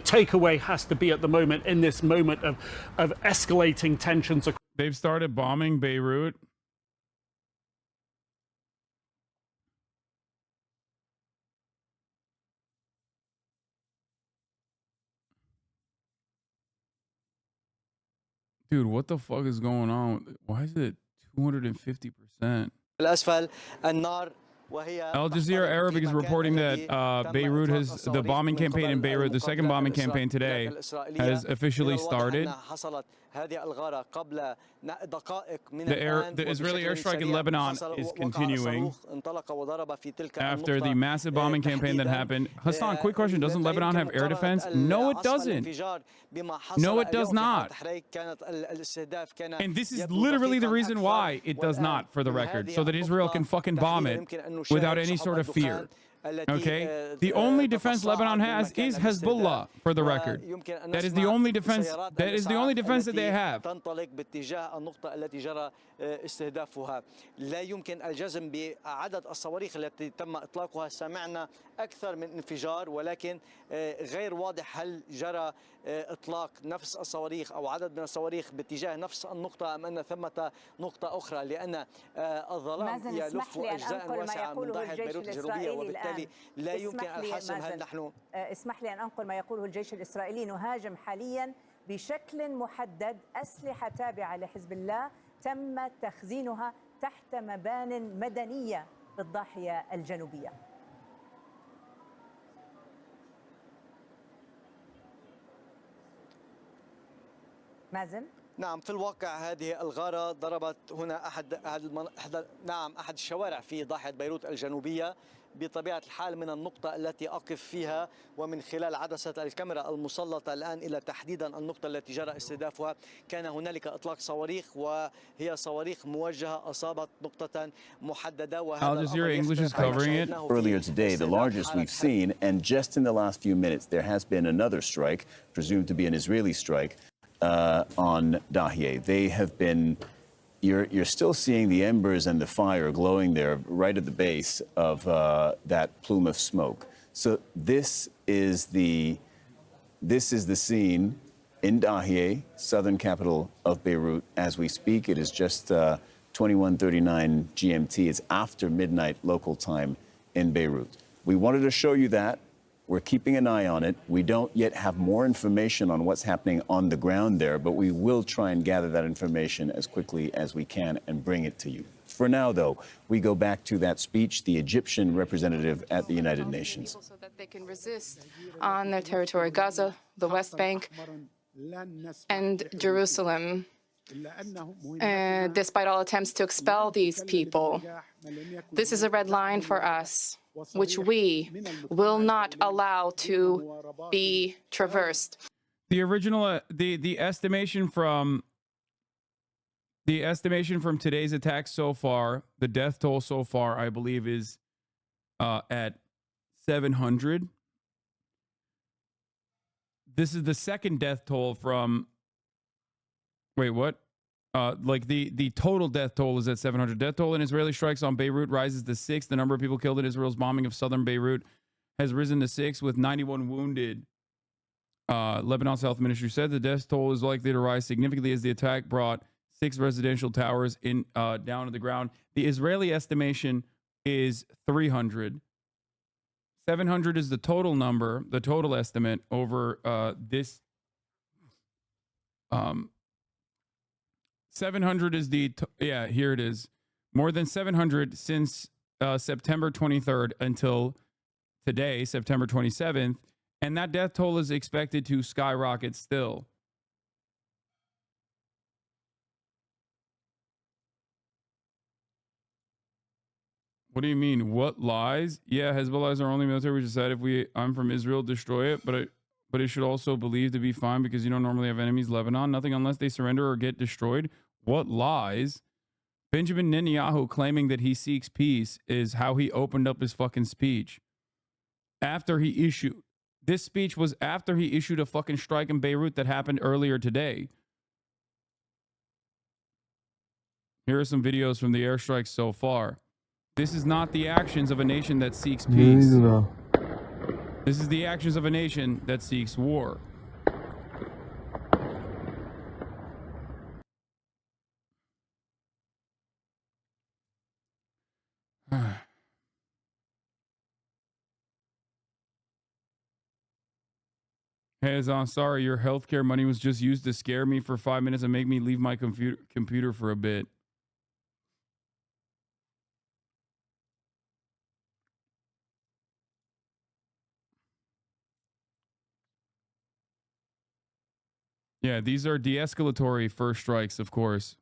takeaway has to be at the moment, in this moment of escalating tensions. They've started bombing Beirut. Dude, what the fuck is going on? Why is it 250%? Al Jazeera Arabic is reporting that Beirut has, the bombing campaign in Beirut, the second bombing campaign today, has officially started. The Israeli airstrike in Lebanon is continuing after the massive bombing campaign that happened. Hassan, quick question. Doesn't Lebanon have air defense? No, it doesn't. No, it does not. And this is literally the reason why it does not, for the record, so that Israel can fucking bomb it without any sort of fear. Okay? The only defense Lebanon has is Hezbollah, for the record. That is the only defense. That is the only defense that they have. استهدافها لا يمكن الجزم بعدد الصواريخ التي تم إطلاقها. سمعنا أكثر من انفجار ولكن غير واضح هل جرى إطلاق نفس الصواريخ أو عدد من الصواريخ باتجاه نفس النقطة أم أن ثمة نقطة أخرى لأن الظلام يلف أجزاء واسعة من ضاحية بيروت الجنوبية وبالتالي لا يمكن الحسم هل نحن اسمح لي أن أنقل ما يقوله الجيش الإسرائيلي. نهاجم حاليا بشكل محدد أسلحة تابعة لحزب الله تم تخزينها تحت مبان مدنية بالضاحية الجنوبية. مازن؟ نعم، في الواقع هذه الغارة ضربت هنا أحد الشوارع في ضاحية بيروت الجنوبية. بطبيعة الحال من النقطة التي أقف فيها ومن خلال عدسة الكاميرا المسلطة الآن إلى تحديدا النقطة التي جرى استهدافها كان هنالك إطلاق صواريخ وهي صواريخ موجهة أصابت نقطة محددة. Al Jazeera English is covering it. Earlier today, the largest we've seen, and just in the last few minutes, there has been another strike, presumed to be an Israeli strike, on Dahieh. They have been. You're still seeing the embers and the fire glowing there right at the base of that plume of smoke. So this is the scene in Dahieh, southern capital of Beirut, as we speak. It is just 21:39 GMT. It's after midnight local time in Beirut. We wanted to show you that. We're keeping an eye on it. We don't yet have more information on what's happening on the ground there, but we will try and gather that information as quickly as we can and bring it to you. For now, though, we go back to that speech, the Egyptian representative at the United Nations. So that they can resist on their territory, Gaza, the West Bank, and Jerusalem. Despite all attempts to expel these people, this is a red line for us, which we will not allow to be traversed. The original, the estimation from today's attack so far, the death toll so far, I believe, is at 700. This is the second death toll from. Wait, what? Like the total death toll is at 700. Death toll in Israeli strikes on Beirut rises to 6. The number of people killed in Israel's bombing of southern Beirut has risen to 6, with 91 wounded. Lebanon's health ministry said the death toll is likely to rise significantly as the attack brought 6 residential towers in down to the ground. The Israeli estimation is 300. 700 is the total number, the total estimate over this. 700 is the, yeah, here it is. More than 700 since September 23rd until today, September 27th. And that death toll is expected to skyrocket still. What do you mean? What lies? Yeah, Hezbollah is our only military. We decided if I'm from Israel, destroy it. But it should also believe to be fine because you don't normally have enemies. Lebanon, nothing unless they surrender or get destroyed. What lies? Benjamin Netanyahu claiming that he seeks peace is how he opened up his fucking speech. This speech was after he issued a fucking strike in Beirut that happened earlier today. Here are some videos from the airstrikes so far. This is not the actions of a nation that seeks peace. This is the actions of a nation that seeks war. Hey, Hasan, sorry, your healthcare money was just used to scare me for 5 minutes and make me leave my computer for a bit. Yeah, these are de-escalatory first strikes, of course.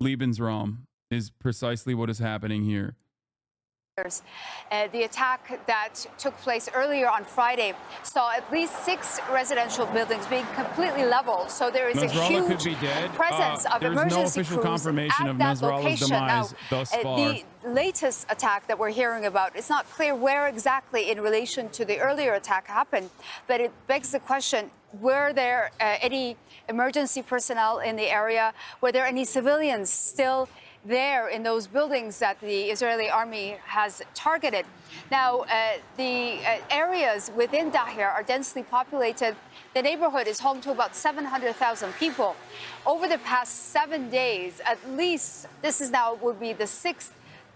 Lebensraum is precisely what is happening here. The attack that took place earlier on Friday saw at least 6 residential buildings being completely leveled. So there is Nasrallah a huge could be dead. presence of There's emergency no official crews confirmation at of that Nasrallah's location. demise Now, thus far. the latest attack that we're hearing about, it's not clear where exactly in relation to the earlier attack happened, but it begs the question, were there any emergency personnel in the area? Were there any civilians still there in those buildings that the Israeli army has targeted? Now, the areas within Dahya are densely populated. The neighborhood is home to about 700,000 people. Over the past 7 days, at least, this is now would be the 6th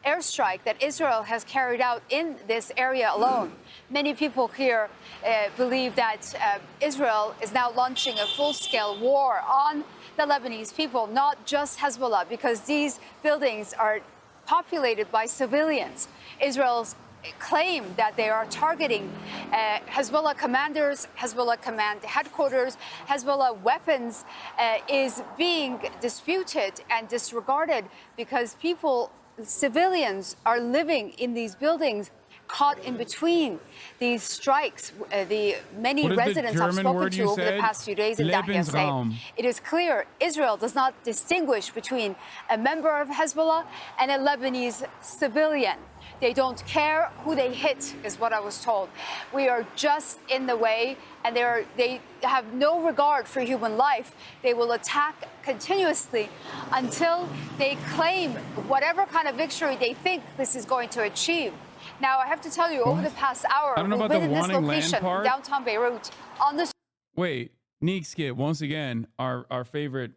airstrike that Israel has carried out in this area alone. Many people here believe that Israel is now launching a full-scale war on the Lebanese people, not just Hezbollah, because these buildings are populated by civilians. Israel's claim that they are targeting Hezbollah commanders, Hezbollah command headquarters, Hezbollah weapons is being disputed and disregarded because civilians are living in these buildings caught in between these strikes. The many residents I've spoken to over the past few days in Dahya say it is clear Israel does not distinguish between a member of Hezbollah and a Lebanese civilian. They don't care who they hit, is what I was told. We are just in the way, and they have no regard for human life. They will attack continuously until they claim whatever kind of victory they think this is going to achieve. Now, I have to tell you, over the past hour, we've been in this location, downtown Beirut, on this. Wait, Neek Skit, once again, our favorite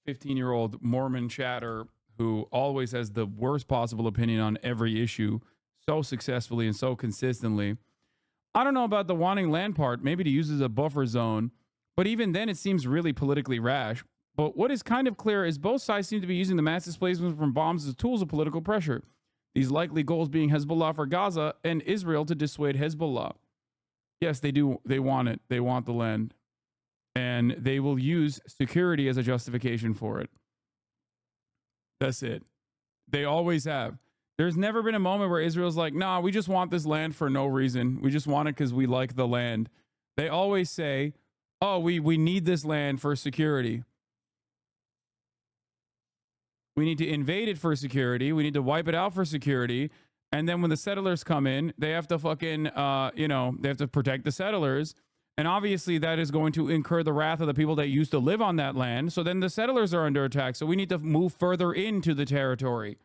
15-year-old Mormon chatter who always has the worst possible opinion on every issue so successfully and so consistently. I don't know about the wanting land part, maybe to use as a buffer zone, but even then it seems really politically rash. But what is kind of clear is both sides seem to be using the mass displacement from bombs as tools of political pressure. These likely goals being Hezbollah for Gaza and Israel to dissuade Hezbollah. Yes, they do. They want it. They want the land. And they will use security as a justification for it. That's it. They always have. There's never been a moment where Israel's like, nah, we just want this land for no reason. We just want it because we like the land. They always say, oh, we need this land for security. We need to invade it for security. We need to wipe it out for security. And then when the settlers come in, they have to fucking, they have to protect the settlers. And obviously that is going to incur the wrath of the people that used to live on that land. So then the settlers are under attack. So we need to move further into the territory.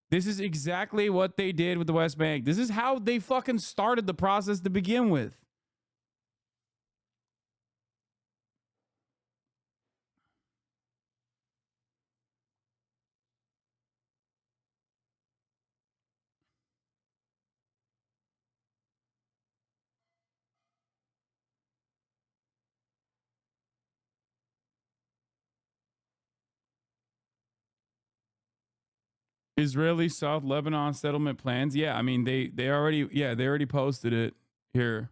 This is exactly what they did with the West Bank. This is how they fucking started the process to begin with. Israeli South Lebanon settlement plans. Yeah, I mean they already posted it here.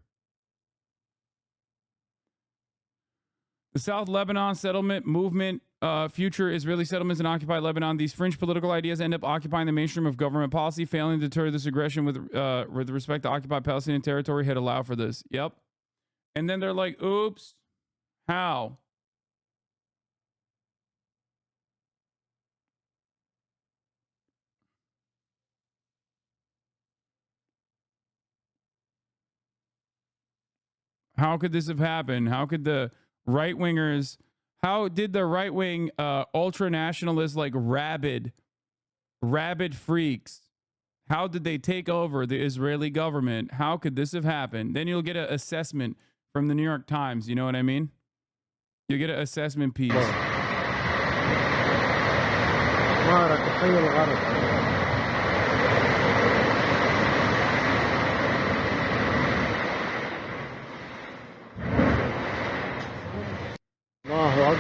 The South Lebanon settlement movement, future Israeli settlements in occupied Lebanon. These fringe political ideas end up occupying the mainstream of government policy, failing to deter this aggression with respect to occupied Palestinian territory had allowed for this. Yep. And then they're like, oops, how? How could this have happened? How could the right-wingers, how did the right-wing ultra-nationalists like rabid freaks, how did they take over the Israeli government? How could this have happened? Then you'll get an assessment from the New York Times. You know what I mean? You'll get an assessment piece.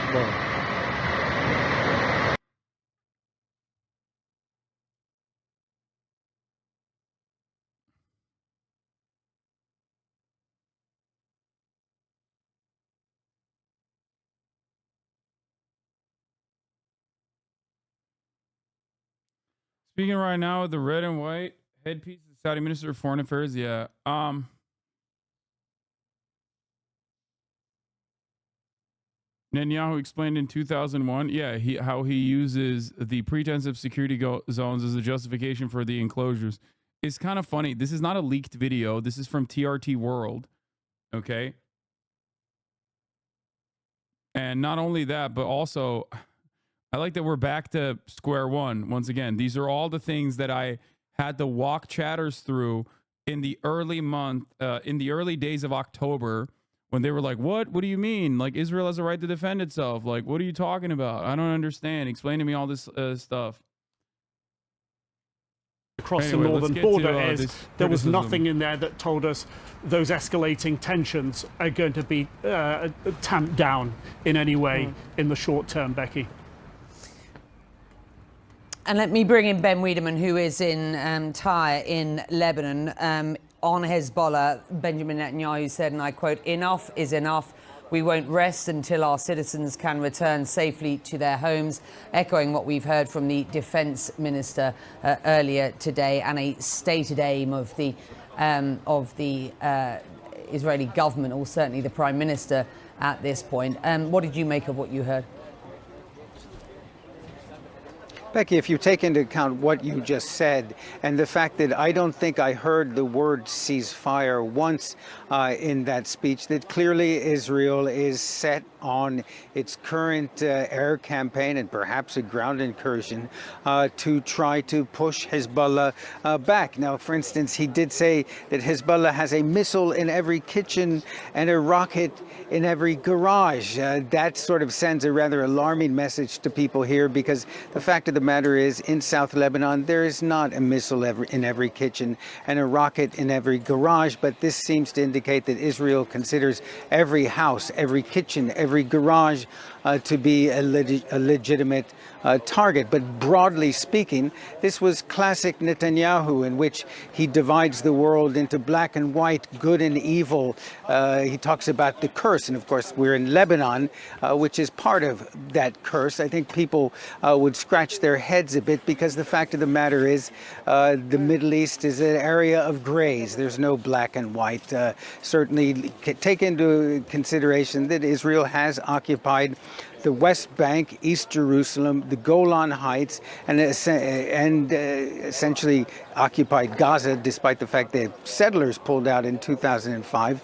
Akbar. Speaking right now of the red and white headpiece of the Saudi Minister of Foreign Affairs, yeah. Netanyahu explained in 2001, how he uses the pretense of security zones as a justification for the enclosures. It's kind of funny. This is not a leaked video. This is from TRT World, okay? And not only that, but also, I like that we're back to square one once again. These are all the things that I had to walk chatters through in the early days of October, when they were like, what do you mean? Like, Israel has a right to defend itself. Like, what are you talking about? I don't understand. Explain to me all this stuff. Across Anyway, the northern border there was criticism. nothing in there that told us those escalating tensions are going to be tamped down in any way in the short term, Becky. And let me bring in Ben Wiedemann, who is in Tyre in Lebanon. On Hezbollah, Benjamin Netanyahu said, and I quote, "Enough is enough. We won't rest until our citizens can return safely to their homes," echoing what we've heard from the defense minister earlier today, and a stated aim of the Israeli government, or certainly the prime minister at this point. What did you make of what you heard? Becky, if you take into account what you just said and the fact that I don't think I heard the word ceasefire once in that speech, that clearly Israel is set on its current air campaign and perhaps a ground incursion to try to push Hezbollah back. Now, for instance, he did say that Hezbollah has a missile in every kitchen and a rocket in every garage. That sort of sends a rather alarming message to people here, because the fact of the matter is, in South Lebanon, there is not a missile in every kitchen and a rocket in every garage, but this seems to indicate that Israel considers every house, every kitchen, every garage to be a legitimate target. But broadly speaking, this was classic Netanyahu, in which he divides the world into black and white, good and evil. He talks about the curse, and of course we're in Lebanon, which is part of that curse. I think people would scratch their heads a bit, because the fact of the matter is the Middle East is an area of grays. There's no black and white. Certainly take into consideration that Israel has occupied the West Bank, East Jerusalem, the Golan Heights, and essentially occupied Gaza, despite the fact that settlers pulled out in 2005.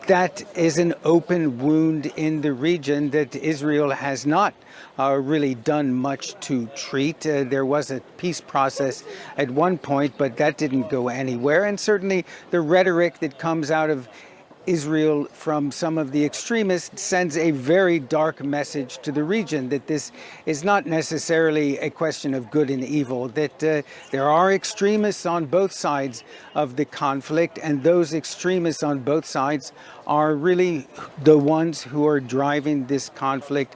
That is an open wound in the region that Israel has not really done much to treat. There was a peace process at one point, but that didn't go anywhere. And certainly the rhetoric that comes out of Israel from some of the extremists sends a very dark message to the region, that this is not necessarily a question of good and evil, that there are extremists on both sides of the conflict, and those extremists on both sides are really the ones who are driving this conflict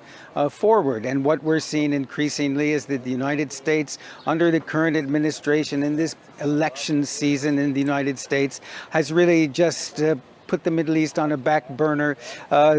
forward. And what we're seeing increasingly is that the United States, under the current administration in this election season in the United States, has really just put the Middle East on a back burner,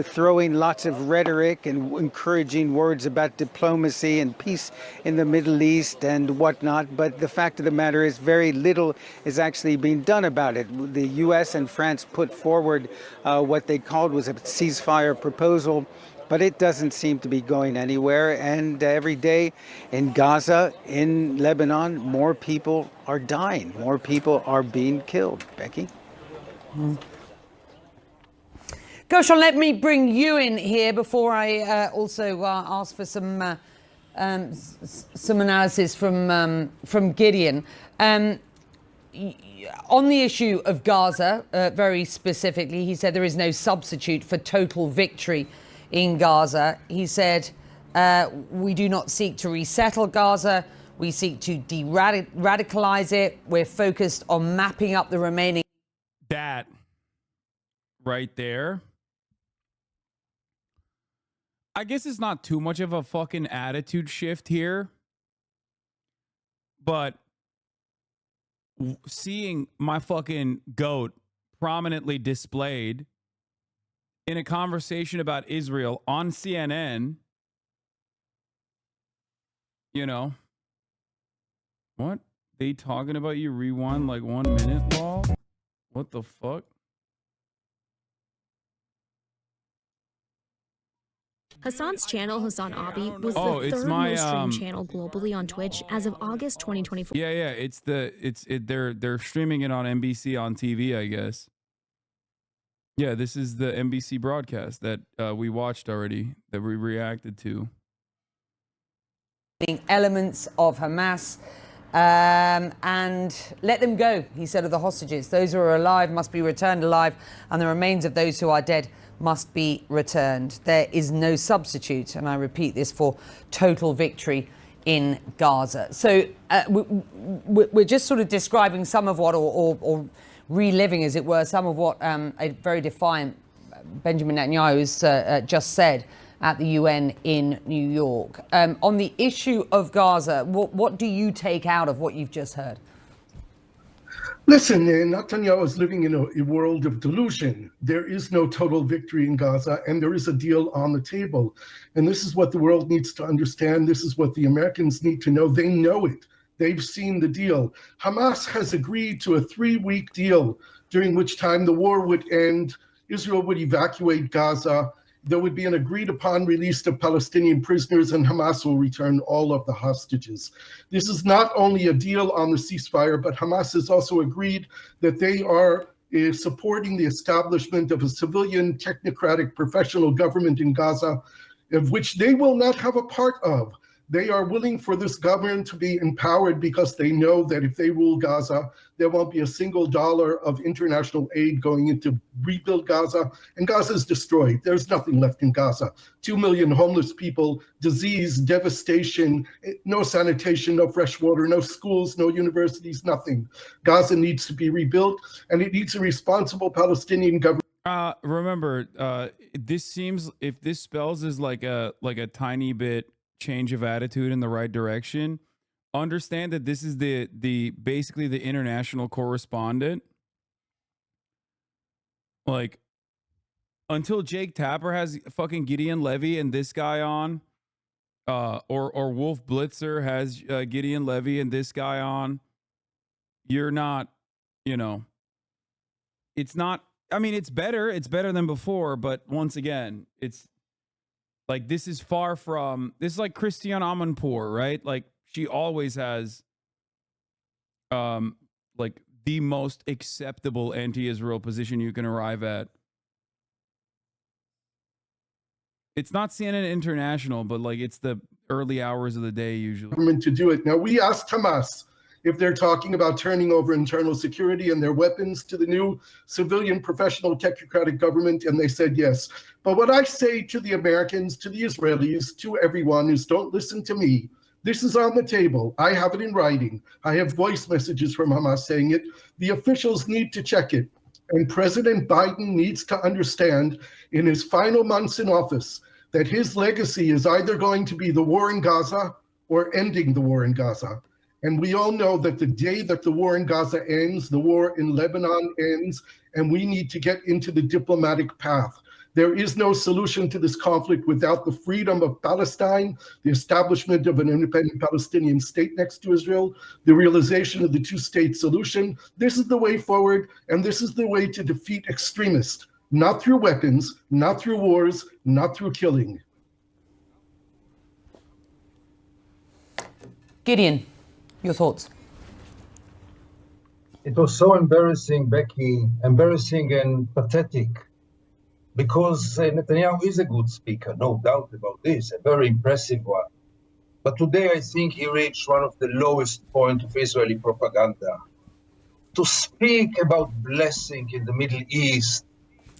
throwing lots of rhetoric and encouraging words about diplomacy and peace in the Middle East and whatnot. But the fact of the matter is, very little is actually being done about it. The U.S. and France put forward what they called was a ceasefire proposal, but it doesn't seem to be going anywhere. And every day in Gaza, in Lebanon, more people are dying. More people are being killed. Becky? Gershon, let me bring you in here before I also ask for some analysis from Gideon. On the issue of Gaza, very specifically, he said there is no substitute for total victory in Gaza. He said, we do not seek to resettle Gaza. We seek to de-radicalize it. We're focused on mapping up the remaining. That right there, I guess it's not too much of a fucking attitude shift here, but seeing my fucking goat prominently displayed in a conversation about Israel on CNN, you know, what? They talking about you rewind like 1 minute, lol? What the fuck? Hasan's channel, HasanAbi, was Oh, the it's third my, most streamed channel globally on Twitch as of August 2024. Yeah, they're streaming it on NBC on TV, I guess. Yeah, this is the NBC broadcast that we watched already, that we reacted to. Elements of Hamas and let them go, he said of the hostages. Those who are alive must be returned alive, and the remains of those who are dead must be returned. There is no substitute, and I repeat this, for total victory in Gaza. So we're just sort of describing some of what, or reliving, as it were, some of what a very defiant Benjamin Netanyahu has just said at the UN in New York. On the issue of Gaza, what do you take out of what you've just heard? Listen, Netanyahu is living in a world of delusion. There is no total victory in Gaza, and there is a deal on the table. And this is what the world needs to understand. This is what the Americans need to know. They know it. They've seen the deal. Hamas has agreed to a 3-week deal, during which time the war would end, Israel would evacuate Gaza, there would be an agreed upon release of Palestinian prisoners, and Hamas will return all of the hostages. This is not only a deal on the ceasefire, but Hamas has also agreed that they are supporting the establishment of a civilian, technocratic, professional government in Gaza, of which they will not have a part of. They are willing for this government to be empowered because they know that if they rule Gaza, there won't be a single dollar of international aid going into rebuild Gaza, and Gaza is destroyed. There's nothing left in Gaza. 2 million homeless people, disease, devastation, no sanitation, no fresh water, no schools, no universities, nothing. Gaza needs to be rebuilt, and it needs a responsible Palestinian government. Remember, this seems, if this spells is like a tiny bit change of attitude in the right direction, understand that this is the basically the international correspondent. Like, until Jake Tapper has fucking Gideon Levy and this guy on, or Wolf Blitzer has Gideon Levy and this guy on, you're not, it's not, I mean, it's better than before, but once again, it's like, this is far from, this is like Christiane Amanpour, right? Like, she always has, like, the most acceptable anti-Israel position you can arrive at. It's not CNN International, but, like, it's the early hours of the day usually. Government to do it. Now, we asked Hamas if they're talking about turning over internal security and their weapons to the new civilian professional technocratic government, and they said yes. But what I say to the Americans, to the Israelis, to everyone is, don't listen to me. This is on the table. I have it in writing. I have voice messages from Hamas saying it. The officials need to check it. And President Biden needs to understand in his final months in office that his legacy is either going to be the war in Gaza or ending the war in Gaza. And we all know that the day that the war in Gaza ends, the war in Lebanon ends, and we need to get into the diplomatic path. There is no solution to this conflict without the freedom of Palestine, the establishment of an independent Palestinian state next to Israel, the realization of the two-state solution. This is the way forward, and this is the way to defeat extremists, not through weapons, not through wars, not through killing. Gideon, your thoughts? It was so embarrassing, Becky, embarrassing and pathetic, because Netanyahu is a good speaker, no doubt about this, a very impressive one. But today I think he reached one of the lowest points of Israeli propaganda. To speak about blessing in the Middle East,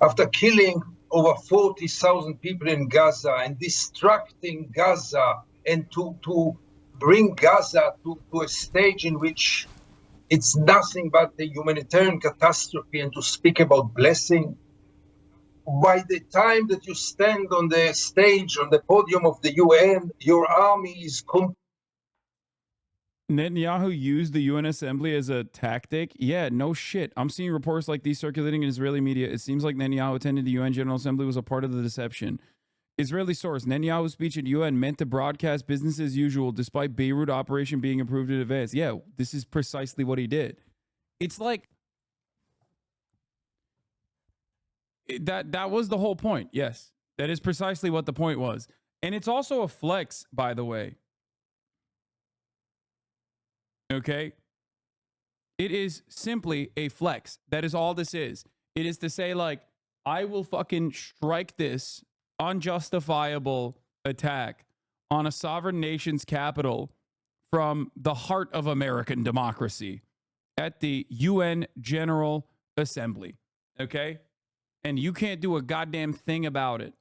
after killing over 40,000 people in Gaza and distracting Gaza, and to bring Gaza to a stage in which it's nothing but the humanitarian catastrophe, and to speak about blessing, by the time that you stand on the stage, on the podium of the UN, your army is Netanyahu used the UN Assembly as a tactic? Yeah, no shit. I'm seeing reports like these circulating in Israeli media. It seems like Netanyahu attending the UN General Assembly was a part of the deception. Israeli source, Netanyahu's speech at UN meant to broadcast business as usual despite Beirut operation being approved in advance. Yeah, this is precisely what he did. It's like that was the whole point. Yes, that is precisely what the point was. And it's also a flex, by the way. Okay? It is simply a flex. That is all this is. It is to say, like, I will fucking strike this unjustifiable attack on a sovereign nation's capital from the heart of American democracy at the UN General Assembly. Okay? And you can't do a goddamn thing about it.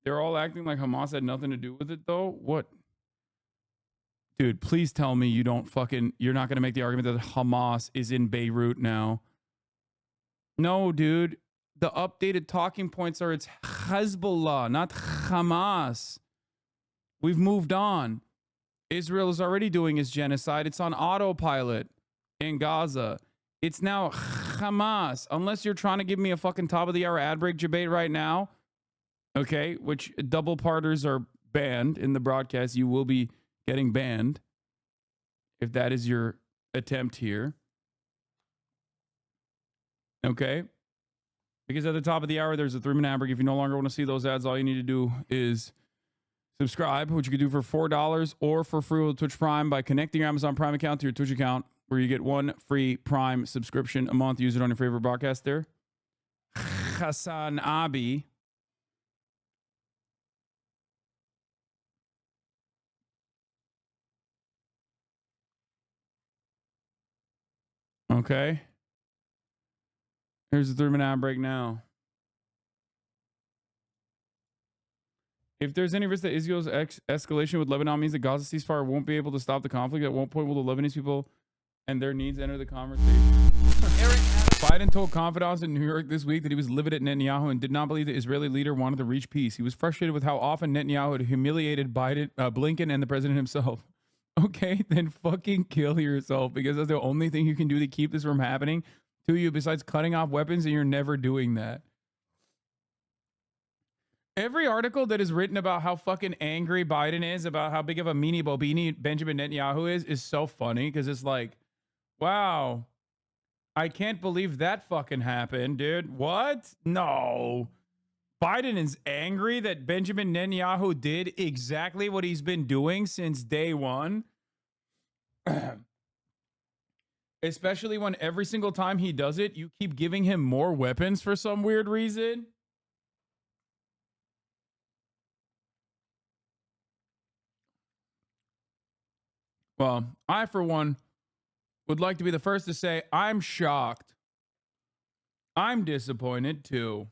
They're all acting like Hamas had nothing to do with it, though. What? Dude, please tell me you're not going to make the argument that Hamas is in Beirut now. No, dude. The updated talking points are it's Hezbollah, not Hamas. We've moved on. Israel is already doing its genocide. It's on autopilot in Gaza. It's now Hamas. Unless you're trying to give me a fucking top of the hour ad break debate right now. Okay, which double parters are banned in the broadcast. You will be getting banned if that is your attempt here. Okay? Because at the top of the hour, there's a 3-minute ad break. If you no longer want to see those ads, all you need to do is subscribe, which you can do for $4 or for free with Twitch Prime by connecting your Amazon Prime account to your Twitch account, where you get 1 free Prime subscription a month. Use it on your favorite broadcast there. HasanAbi. Okay. Here's the 3-minute ad break now. If there's any risk that Israel's escalation with Lebanon means the Gaza ceasefire won't be able to stop the conflict, at what point will the Lebanese people and their needs enter the conversation? Biden told confidants in New York this week that he was livid at Netanyahu and did not believe the Israeli leader wanted to reach peace. He was frustrated with how often Netanyahu had humiliated Blinken and the president himself. Okay, then fucking kill yourself, because that's the only thing you can do to keep this from happening to you besides cutting off weapons, and you're never doing that. Every article that is written about how fucking angry Biden is, about how big of a meanie bobini Benjamin Netanyahu is so funny, because it's like, wow, I can't believe that fucking happened, dude. What? No. Biden is angry that Benjamin Netanyahu did exactly what he's been doing since day one. Especially when every single time he does it, you keep giving him more weapons for some weird reason. Well, I, for one, would like to be the first to say I'm shocked. I'm disappointed, too.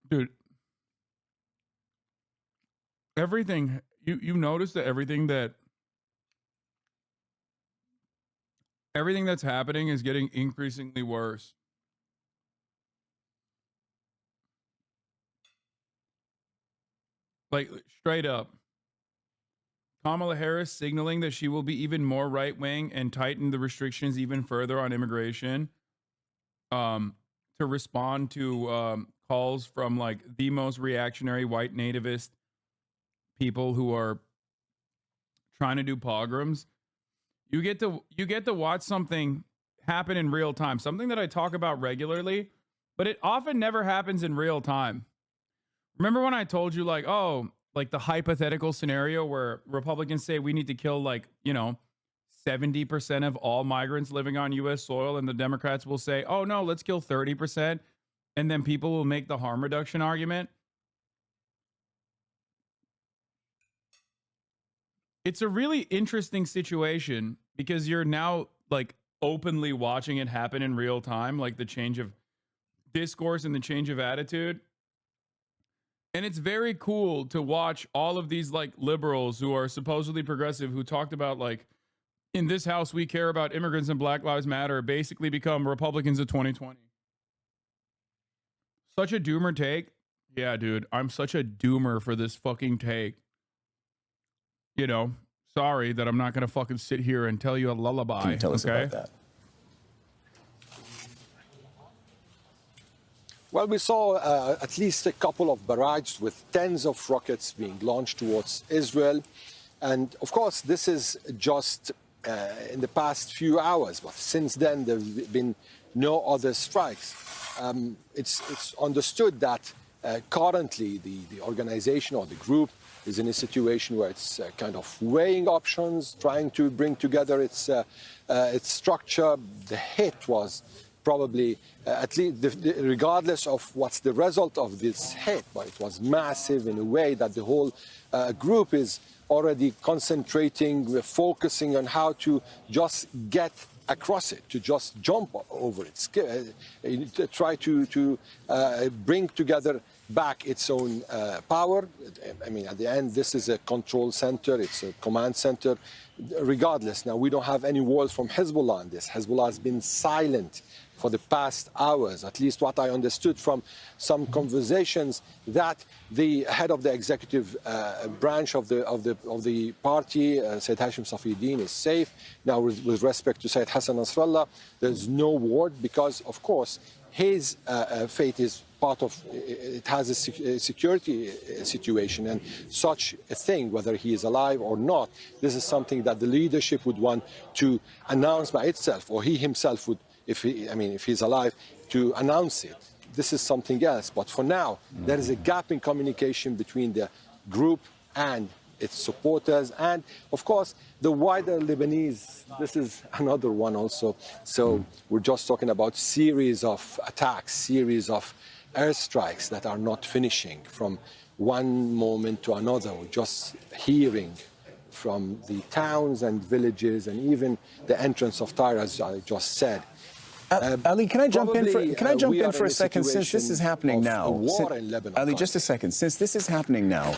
Dude, everything, you notice that everything that's happening is getting increasingly worse. Like, straight up. Kamala Harris signaling that she will be even more right-wing and tighten the restrictions even further on immigration to respond to calls from, like, the most reactionary white nativist people who are trying to do pogroms. You get to watch something happen in real time, something that I talk about regularly, but it often never happens in real time. Remember when I told you, like, oh, like the hypothetical scenario where Republicans say we need to kill, like, 70% of all migrants living on U.S. soil, and the Democrats will say, oh, no, let's kill 30%, and then people will make the harm reduction argument. It's a really interesting situation because you're now, like, openly watching it happen in real time, like the change of discourse and the change of attitude. And it's very cool to watch all of these like liberals who are supposedly progressive who talked about like, in this house, we care about immigrants and Black Lives Matter, basically become Republicans of 2020. Such a doomer take. Yeah, dude, I'm such a doomer for this fucking take. You know, sorry that I'm not going to fucking sit here and tell you a lullaby. Can you tell us about that? Well, we saw at least a couple of barrages with tens of rockets being launched towards Israel. And of course, this is just in the past few hours, but since then, there have been no other strikes. It's understood that currently the organization or the group is in a situation where it's kind of weighing options, trying to bring together its structure. The hit was probably, at least regardless of what's the result of this hit, but it was massive in a way that the whole group is already concentrating, focusing on how to just get across it, to just jump over it, to try to bring together back its own power. I mean, at the end, this is a control center, it's a command center. Regardless, now we don't have any words from Hezbollah on this. Hezbollah has been silent for the past hours, at least what I understood from some conversations, that the head of the executive branch of the party, Sayyid Hashim Safieddin, is safe. Now, with respect to Sayyid Hassan Nasrallah, there's no word because, of course, his fate is part of, it has a security situation, and such a thing, whether he is alive or not, this is something that the leadership would want to announce by itself, or he himself would, if he's alive, to announce it. This is something else. But for now, there is a gap in communication between the group and its supporters, and of course the wider Lebanese. This is another one also. So we're just talking about series of attacks, series of airstrikes that are not finishing from one moment to another. We're just hearing from the towns and villages, and even the entrance of Tyre, as I just said. Ali, can I jump in for a second? Since this is happening now, Ali, just a second. Since this is happening now,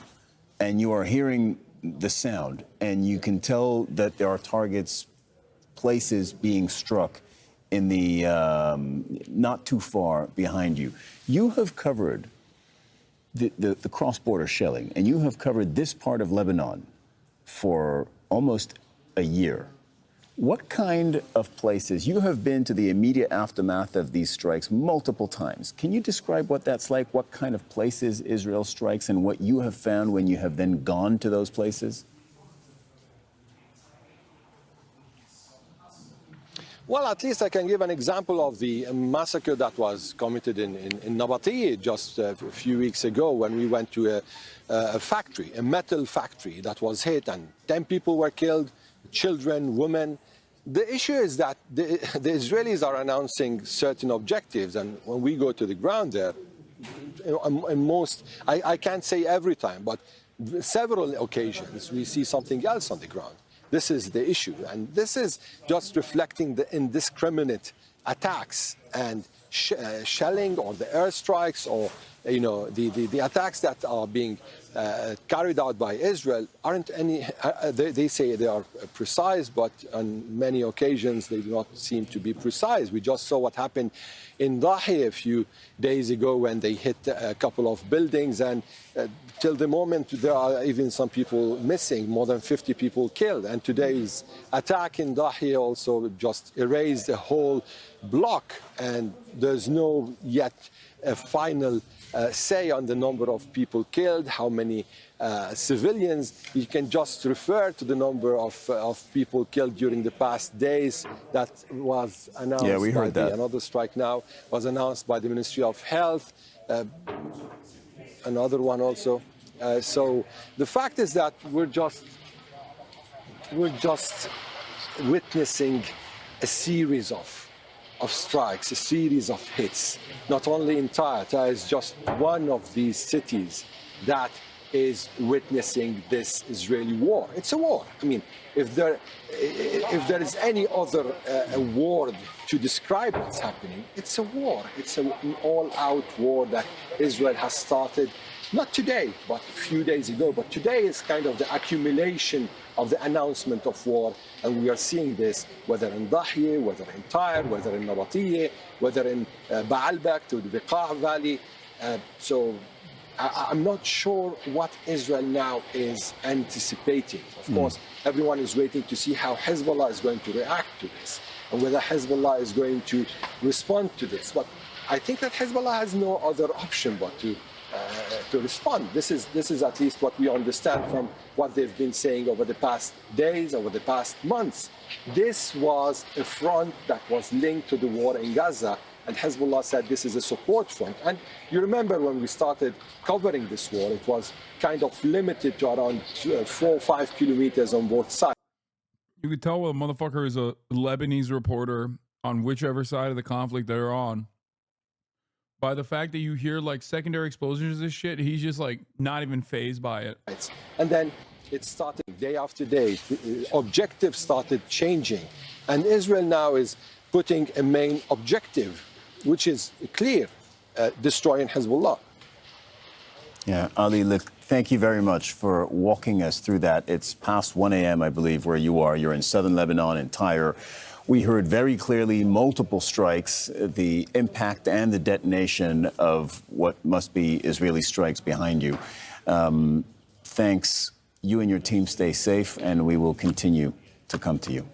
and you are hearing the sound, and you can tell that there are targets, places being struck in the not too far behind you. You have covered the cross-border shelling, and you have covered this part of Lebanon for almost a year. What kind of places? You have been to the immediate aftermath of these strikes multiple times. Can you describe what that's like? What kind of places Israel strikes, and what you have found when you have then gone to those places? Well, at least I can give an example of the massacre that was committed in Nabati just a few weeks ago, when we went to a factory, a metal factory that was hit, and 10 people were killed, children, women. The issue is that the Israelis are announcing certain objectives, and when we go to the ground there, I can't say every time, but several occasions, we see something else on the ground. This is the issue, and this is just reflecting the indiscriminate attacks and shelling, or the airstrikes, or the attacks that are being carried out by Israel aren't any. They say they are precise, but on many occasions they do not seem to be precise. We just saw what happened in Dahi a few days ago when they hit a couple of buildings, and till the moment there are even some people missing, more than 50 people killed. And today's attack in Dahi also just erased a whole block, and there's no yet a final say on the number of people killed, how many civilians. You can just refer to the number of people killed during the past days that was announced. Yeah, we heard that. Another strike now was announced by the Ministry of Health, another one also. So the fact is that we're just witnessing a series of strikes, a series of hits, not only in Tyre. Tyre is just one of these cities that is witnessing this Israeli war. It's a war. I mean, if there is any other word to describe what's happening, it's a war. It's an all-out war that Israel has started, not today, but a few days ago. But today is kind of the accumulation of the announcement of war. And we are seeing this, whether in Dahieh, whether in Tyre, whether in Nabatiyeh, whether in Baalbek to the Beqa' Valley. So I'm not sure what Israel now is anticipating. Of course, everyone is waiting to see how Hezbollah is going to react to this and whether Hezbollah is going to respond to this. But I think that Hezbollah has no other option but to respond. This is at least what we understand from what they've been saying over the past days, over the past months. This was a front that was linked to the war in Gaza, and Hezbollah said this is a support front. And you remember when we started covering this war, it was kind of limited to around 4 or 5 kilometers on both sides. You could tell when a motherfucker is a Lebanese reporter on whichever side of the conflict they're on by the fact that you hear like secondary exposures of this shit. He's just like not even fazed by it. And then it started day after day. The objectives started changing. And Israel now is putting a main objective, which is clear, destroying Hezbollah. Yeah, Ali, look, thank you very much for walking us through that. It's past 1 a.m., I believe, where you are. You're in southern Lebanon, in Tyre. We heard very clearly multiple strikes, the impact and the detonation of what must be Israeli strikes behind you. Thanks. You and your team stay safe, and we will continue to come to you.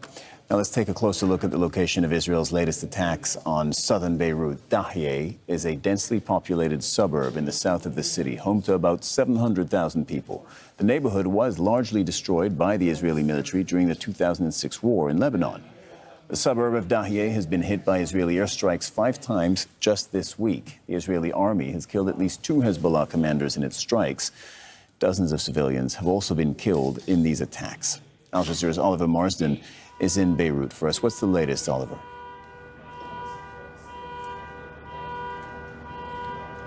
Now let's take a closer look at the location of Israel's latest attacks on southern Beirut. Dahieh is a densely populated suburb in the south of the city, home to about 700,000 people. The neighborhood was largely destroyed by the Israeli military during the 2006 war in Lebanon. The suburb of Dahieh has been hit by Israeli airstrikes 5 times just this week. The Israeli army has killed at least 2 Hezbollah commanders in its strikes. Dozens of civilians have also been killed in these attacks. Al Jazeera's Oliver Marsden is in Beirut for us. What's the latest, Oliver?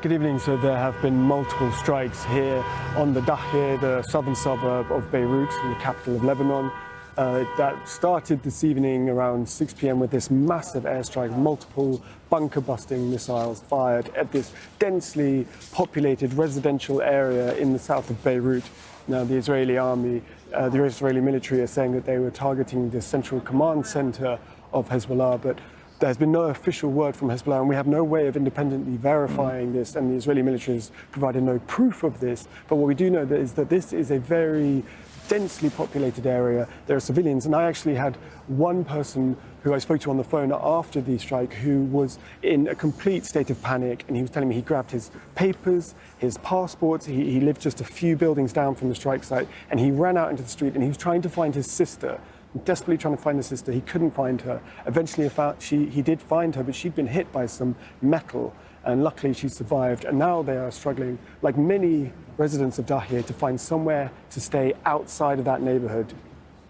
Good evening. So there have been multiple strikes here on the Dahieh, the southern suburb of Beirut, the capital of Lebanon. That started this evening around 6 p.m. with this massive airstrike, multiple bunker-busting missiles fired at this densely populated residential area in the south of Beirut. Now, the Israeli army, the Israeli military are saying that they were targeting the central command center of Hezbollah, but there's been no official word from Hezbollah, and we have no way of independently verifying this, and the Israeli military has provided no proof of this. But what we do know is that this is a very densely populated area. There are civilians, and I actually had one person who I spoke to on the phone after the strike who was in a complete state of panic, and he was telling me he grabbed his papers, his passports. He lived just a few buildings down from the strike site, and he ran out into the street and he was trying to find his sister, desperately trying to find his sister. He couldn't find her. Eventually he did find her, but she'd been hit by some metal, and luckily she survived. And now they are struggling, like many residents of Dahieh, to find somewhere to stay outside of that neighborhood.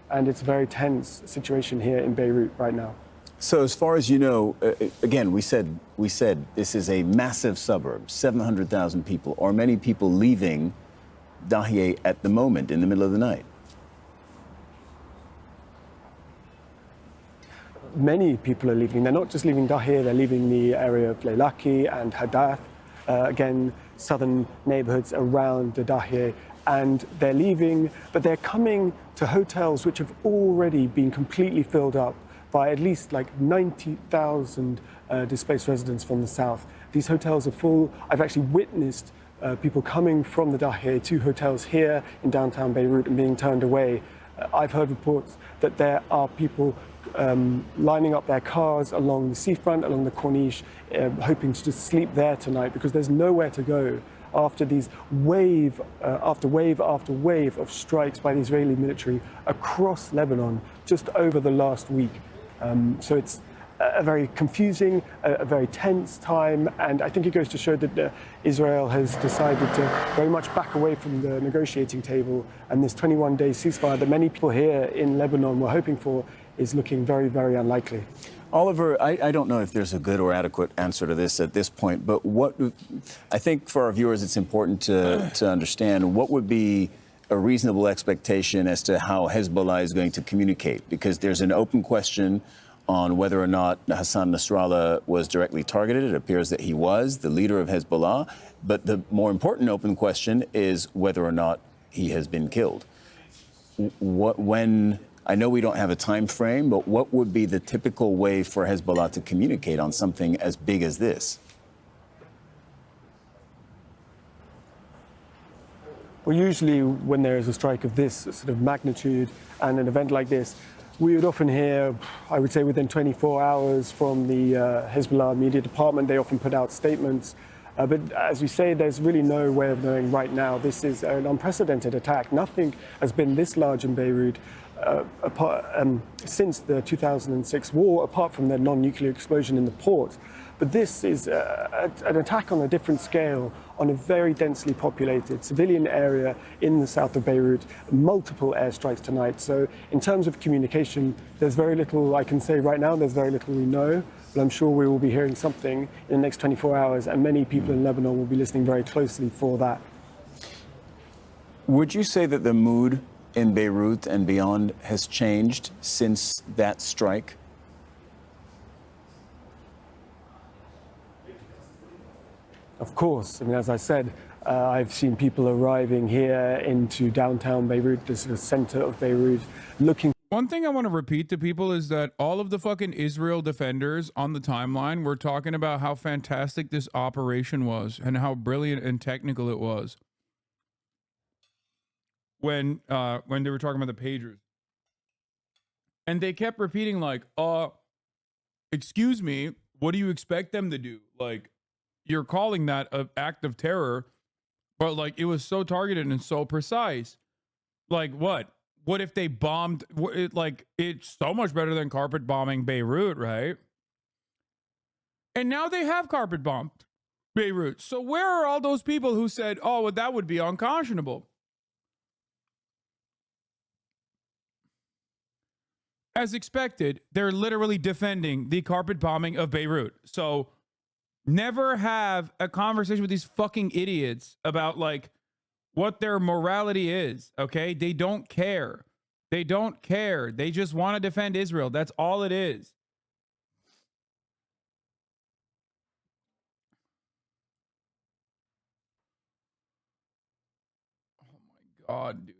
And it's a very tense situation here in Beirut right now. So as far as you know, again, we said this is a massive suburb, 700,000 people. Are many people leaving Dahieh at the moment in the middle of the night? Many people are leaving. They're not just leaving Dahieh, they're leaving the area of Leilaki and Hadath, again, southern neighborhoods around the Dahieh. And they're leaving, but they're coming to hotels which have already been completely filled up by at least like 90,000 displaced residents from the south. These hotels are full. I've actually witnessed people coming from the Dahieh to hotels here in downtown Beirut and being turned away. I've heard reports that there are people lining up their cars along the seafront, along the Corniche, hoping to just sleep there tonight because there's nowhere to go after these wave after wave after wave of strikes by the Israeli military across Lebanon just over the last week. So it's a very confusing, a very tense time, and I think it goes to show that Israel has decided to very much back away from the negotiating table, and this 21-day ceasefire that many people here in Lebanon were hoping for is looking very, very unlikely. Oliver, I don't know if there's a good or adequate answer to this at this point, but what I think for our viewers, it's important to understand what would be a reasonable expectation as to how Hezbollah is going to communicate, because there's an open question on whether or not Hassan Nasrallah was directly targeted. It appears that he was the leader of Hezbollah, but the more important open question is whether or not he has been killed. When I know we don't have a time frame, but what would be the typical way for Hezbollah to communicate on something as big as this? Well, usually when there is a strike of this sort of magnitude and an event like this, we would often hear, I would say within 24 hours from the Hezbollah media department, they often put out statements. But as we say, there's really no way of knowing right now. This is an unprecedented attack. Nothing has been this large in Beirut since the 2006 war, apart from the non-nuclear explosion in the port. But this is an attack on a different scale, on a very densely populated civilian area in the south of Beirut, multiple airstrikes tonight. So in terms of communication, there's very little I can say right now, there's very little we know, but I'm sure we will be hearing something in the next 24 hours, and many people in Lebanon will be listening very closely for that. Would you say that the mood in Beirut and beyond has changed since that strike? Of course. I mean, as I said, I've seen people arriving here into downtown Beirut, the sort of center of Beirut, looking. One thing I want to repeat to people is that all of the fucking Israel defenders on the timeline were talking about how fantastic this operation was and how brilliant and technical it was. When they were talking about the pagers. And they kept repeating like, excuse me, what do you expect them to do? Like, you're calling that an act of terror, but like it was so targeted and so precise. Like what? What if they bombed? It's so much better than carpet bombing Beirut, right? And now they have carpet bombed Beirut. So where are all those people who said, oh, well, that would be unconscionable? As expected, they're literally defending the carpet bombing of Beirut. So never have a conversation with these fucking idiots about like what their morality is, okay? They don't care. They don't care. They just want to defend Israel. That's all it is. Oh my God, dude.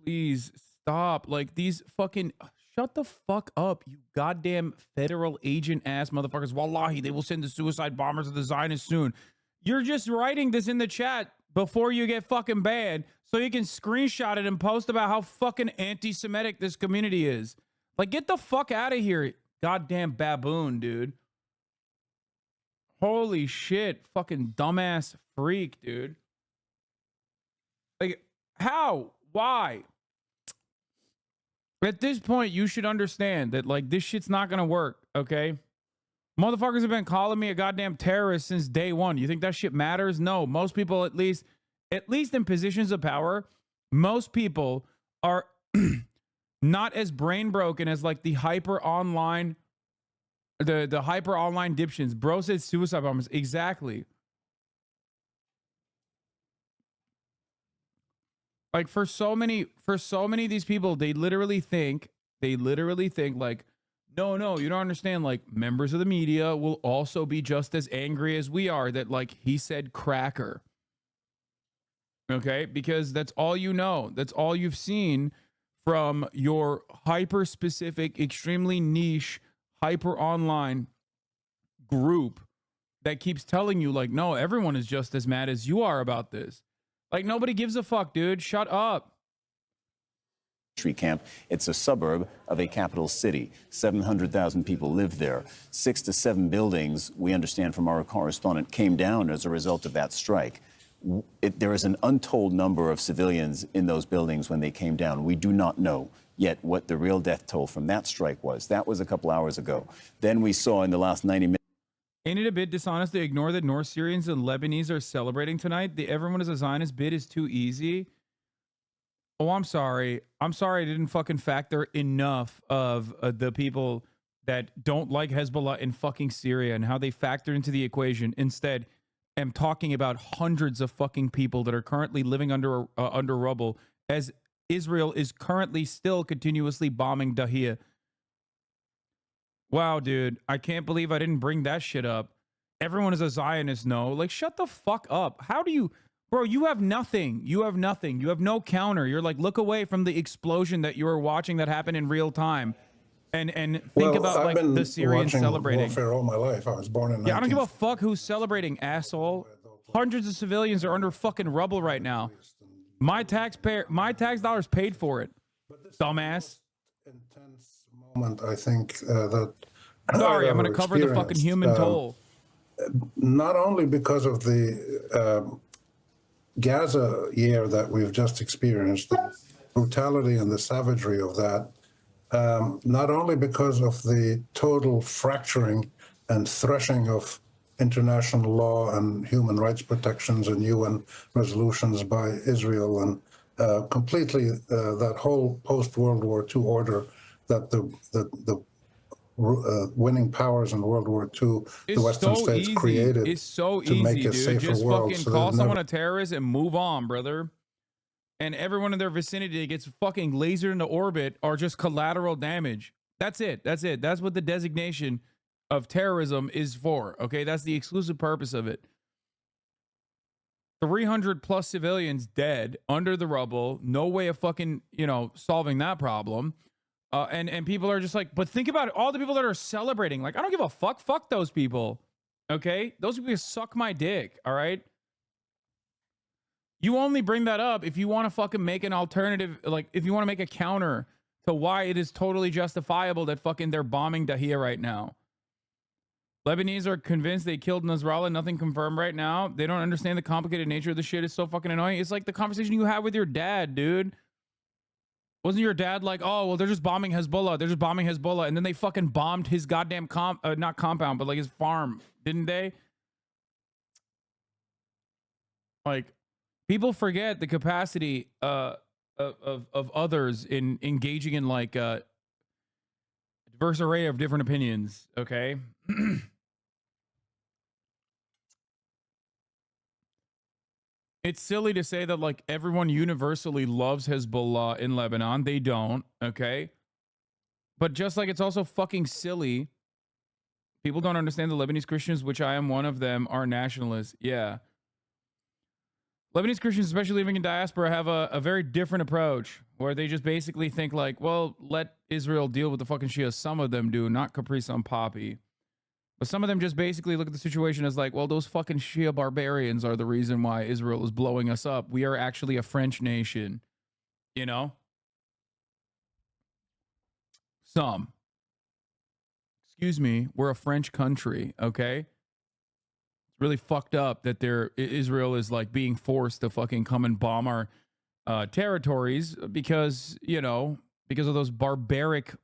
Please stop. Like these fucking... Shut the fuck up, you goddamn federal agent ass motherfuckers. Wallahi, they will send the suicide bombers of the Zionists soon. You're just writing this in the chat before you get fucking banned so you can screenshot it and post about how fucking anti-Semitic this community is. Like, get the fuck out of here, goddamn baboon, dude. Holy shit, fucking dumbass freak, dude. Like, how? Why? At this point, you should understand that, like, this shit's not gonna work, okay? Motherfuckers have been calling me a goddamn terrorist since day one. You think that shit matters? No. Most people, at least in positions of power, most people are not as brain broken as, like, the hyper online dipshits. Bro said suicide bombers. Exactly. Like for so many of these people, they literally think like, no, you don't understand. Like members of the media will also be just as angry as we are that like he said cracker. Okay, because that's all you know. That's all you've seen from your hyper specific, extremely niche, hyper online group that keeps telling you like, no, everyone is just as mad as you are about this. Like, nobody gives a fuck, dude. Shut up. Camp. It's a suburb of a capital city. 700,000 people live there. 6 to 7 buildings, we understand from our correspondent, came down as a result of that strike. There is an untold number of civilians in those buildings when they came down. We do not know yet what the real death toll from that strike was. That was a couple hours ago. Then we saw in the last 90 minutes. Ain't it a bit dishonest to ignore that North Syrians and Lebanese are celebrating tonight? The everyone is a Zionist bid is too easy. Oh, I'm sorry. I didn't fucking factor enough of the people that don't like Hezbollah in fucking Syria and how they factor into the equation. Instead, am talking about hundreds of fucking people that are currently living under rubble as Israel is currently still continuously bombing Dahia. Wow, dude, I can't believe I didn't bring that shit up. Everyone is a Zionist, no. Like, shut the fuck up. How do you... Bro, you have nothing. You have nothing. You have no counter. You're like, look away from the explosion that you are watching that happen in real time. And think about like the Syrians celebrating. Warfare all my life. I was born in. Yeah, I don't give a fuck who's celebrating, asshole. Hundreds of civilians are under fucking rubble right now. My tax dollars paid for it. Dumbass. Moment, I think that. Sorry, I'm going to cover the fucking human toll. Not only because of the Gaza year that we've just experienced, the brutality and the savagery of that. Not only because of the total fracturing and threshing of international law and human rights protections and UN resolutions by Israel and completely that whole post-World War II order that the winning powers in World War II, the Western states created to make a safer Just world. fucking call someone a terrorist and move on, brother. And everyone in their vicinity gets fucking lasered into orbit or just collateral damage. That's it. That's it. That's what the designation of terrorism is for. Okay, that's the exclusive purpose of it. 300 plus civilians dead under the rubble. No way of fucking, solving that problem. And people are just like, but think about it, all the people that are celebrating. Like, I don't give a fuck. Fuck those people. Okay, those people suck my dick. All right. You only bring that up if you want to fucking make an alternative, like if you want to make a counter to why it is totally justifiable that fucking they're bombing Dahia right now. Lebanese are convinced they killed Nasrallah. Nothing confirmed right now. They don't understand the complicated nature of the shit. It's so fucking annoying. It's like the conversation you had with your dad, dude. Wasn't your dad like, oh, well, they're just bombing Hezbollah. They're just bombing Hezbollah. And then they fucking bombed his goddamn not compound, but like his farm. Didn't they? Like, people forget the capacity of others in engaging in like a diverse array of different opinions. Okay. It's silly to say that like everyone universally loves Hezbollah in Lebanon. They don't. Okay. But just like it's also fucking silly. People don't understand the Lebanese Christians, which I am one of them, are nationalists. Yeah. Lebanese Christians, especially living in diaspora, have a very different approach where they just basically think like, well, let Israel deal with the fucking Shia. Some of them do, not Caprice on Poppy. But some of them just basically look at the situation as like, well, those fucking Shia barbarians are the reason why Israel is blowing us up. We are actually a French nation, Some. Excuse me, we're a French country, okay? Really fucked up that Israel is like being forced to fucking come and bomb our territories because of those barbaric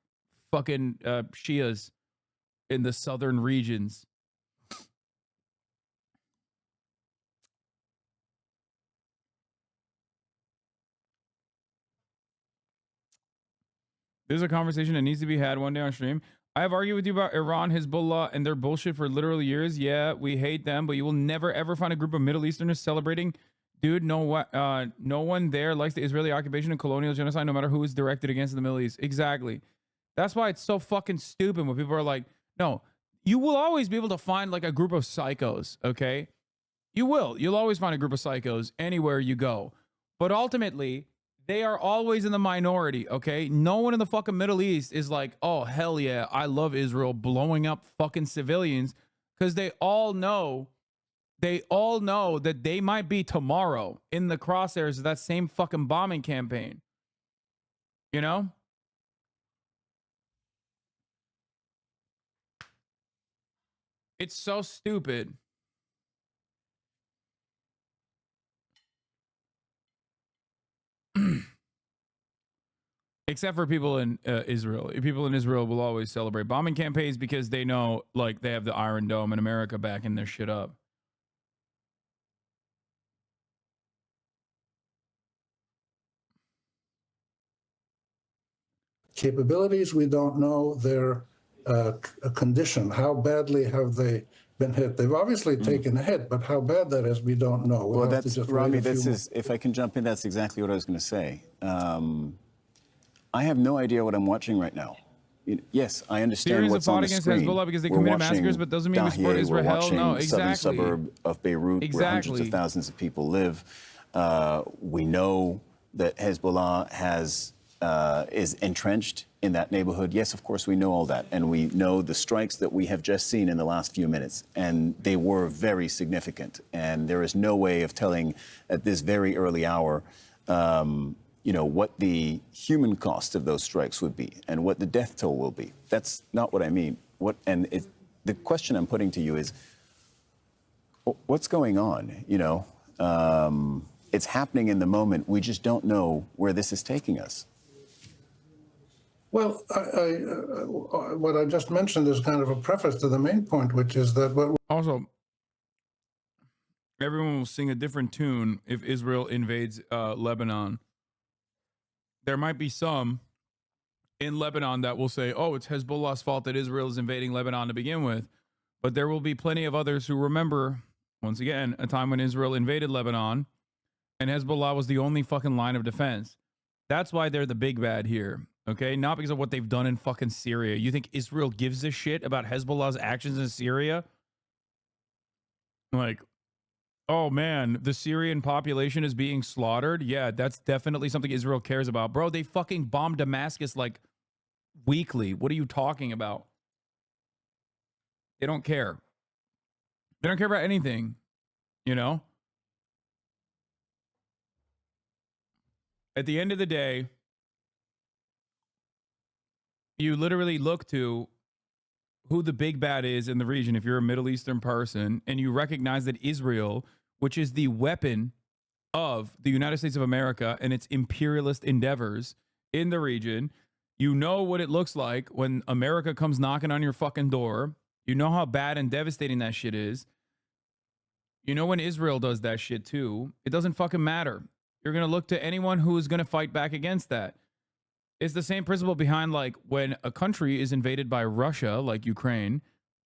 fucking Shias in the southern regions. There's a conversation that needs to be had one day on stream. I have argued with you about Iran, Hezbollah, and their bullshit for literal years. Yeah, we hate them, but you will never, ever find a group of Middle Easterners celebrating. Dude, no one there likes the Israeli occupation and colonial genocide, no matter who is directed against the Middle East. Exactly. That's why it's so fucking stupid when people are like, no, you will always be able to find like a group of psychos, okay? You will. You'll always find a group of psychos anywhere you go. But ultimately, they are always in the minority, okay? No one in the fucking Middle East is like, oh, hell yeah, I love Israel blowing up fucking civilians, because they all know that they might be tomorrow in the crosshairs of that same fucking bombing campaign. It's so stupid. Except for people in Israel. People in Israel will always celebrate bombing campaigns because they know, like, they have the Iron Dome in America backing their shit up. Capabilities, we don't know. Their condition? How badly have they been hit? They've obviously taken a hit, but how bad that is, we don't know. Well, that's, Rami, if I can jump in, that's exactly what I was going to say. I have no idea what I'm watching right now. Yes, I understand Syrians what's have on fought the against screen. Hezbollah because they We're committed watching massacres, but doesn't mean we support Dahieh, Israel. We're watching No, southern exactly. suburb of Beirut, where hundreds of thousands of people live. We know that Hezbollah is entrenched in that neighborhood. Yes, of course, we know all that. And we know the strikes that we have just seen in the last few minutes. And they were very significant. And there is no way of telling at this very early hour what the human cost of those strikes would be and what the death toll will be. That's not what I mean. The question I'm putting to you is, what's going on? It's happening in the moment. We just don't know where this is taking us. Well, what I just mentioned is kind of a preface to the main point, which is that also, everyone will sing a different tune if Israel invades Lebanon. There might be some in Lebanon that will say, oh, it's Hezbollah's fault that Israel is invading Lebanon to begin with. But there will be plenty of others who remember, once again, a time when Israel invaded Lebanon and Hezbollah was the only fucking line of defense. That's why they're the big bad here, okay? Not because of what they've done in fucking Syria. You think Israel gives a shit about Hezbollah's actions in Syria? Like, oh man, the Syrian population is being slaughtered. Yeah, that's definitely something Israel cares about. Bro, they fucking bombed Damascus like weekly. What are you talking about? They don't care. They don't care about anything, At the end of the day, you literally look to who the big bad is in the region if you're a Middle Eastern person, and you recognize that Israel, which is the weapon of the United States of America and its imperialist endeavors in the region, you know what it looks like when America comes knocking on your fucking door. You know how bad and devastating that shit is. You know when Israel does that shit too. It doesn't fucking matter. You're going to look to anyone who is going to fight back against that. It's the same principle behind like when a country is invaded by Russia, like Ukraine,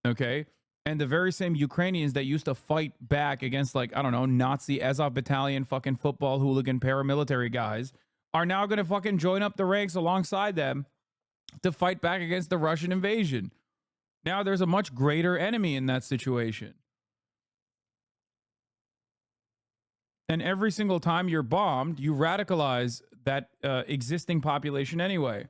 okay? And the very same Ukrainians that used to fight back against like, I don't know, Nazi Azov battalion fucking football hooligan paramilitary guys are now going to fucking join up the ranks alongside them to fight back against the Russian invasion. Now there's a much greater enemy in that situation. And every single time you're bombed, you radicalize that existing population anyway.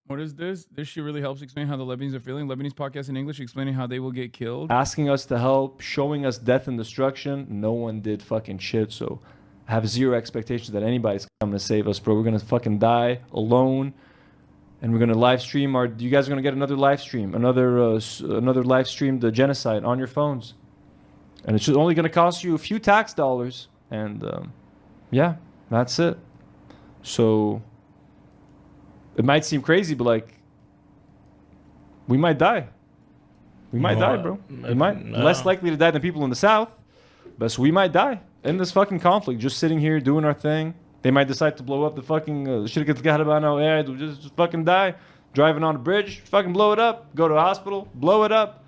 What is this? This shit really helps explain how the Lebanese are feeling. Lebanese podcast in English explaining how they will get killed. Asking us to help, showing us death and destruction. No one did fucking shit. So I have zero expectations that anybody's coming to save us, bro. We're going to fucking die alone. And we're going to live stream you guys are going to get another live stream, another live stream, the genocide on your phones. And it's only going to cost you a few tax dollars. And yeah, that's it. So it might seem crazy, but like, we might die. We might die, bro. We might. Less likely to die than people in the South. But so we might die in this fucking conflict, just sitting here doing our thing. They might decide to blow up the fucking Shirkat Kahrabano air, just fucking die. Driving on a bridge, fucking blow it up. Go to a hospital, blow it up.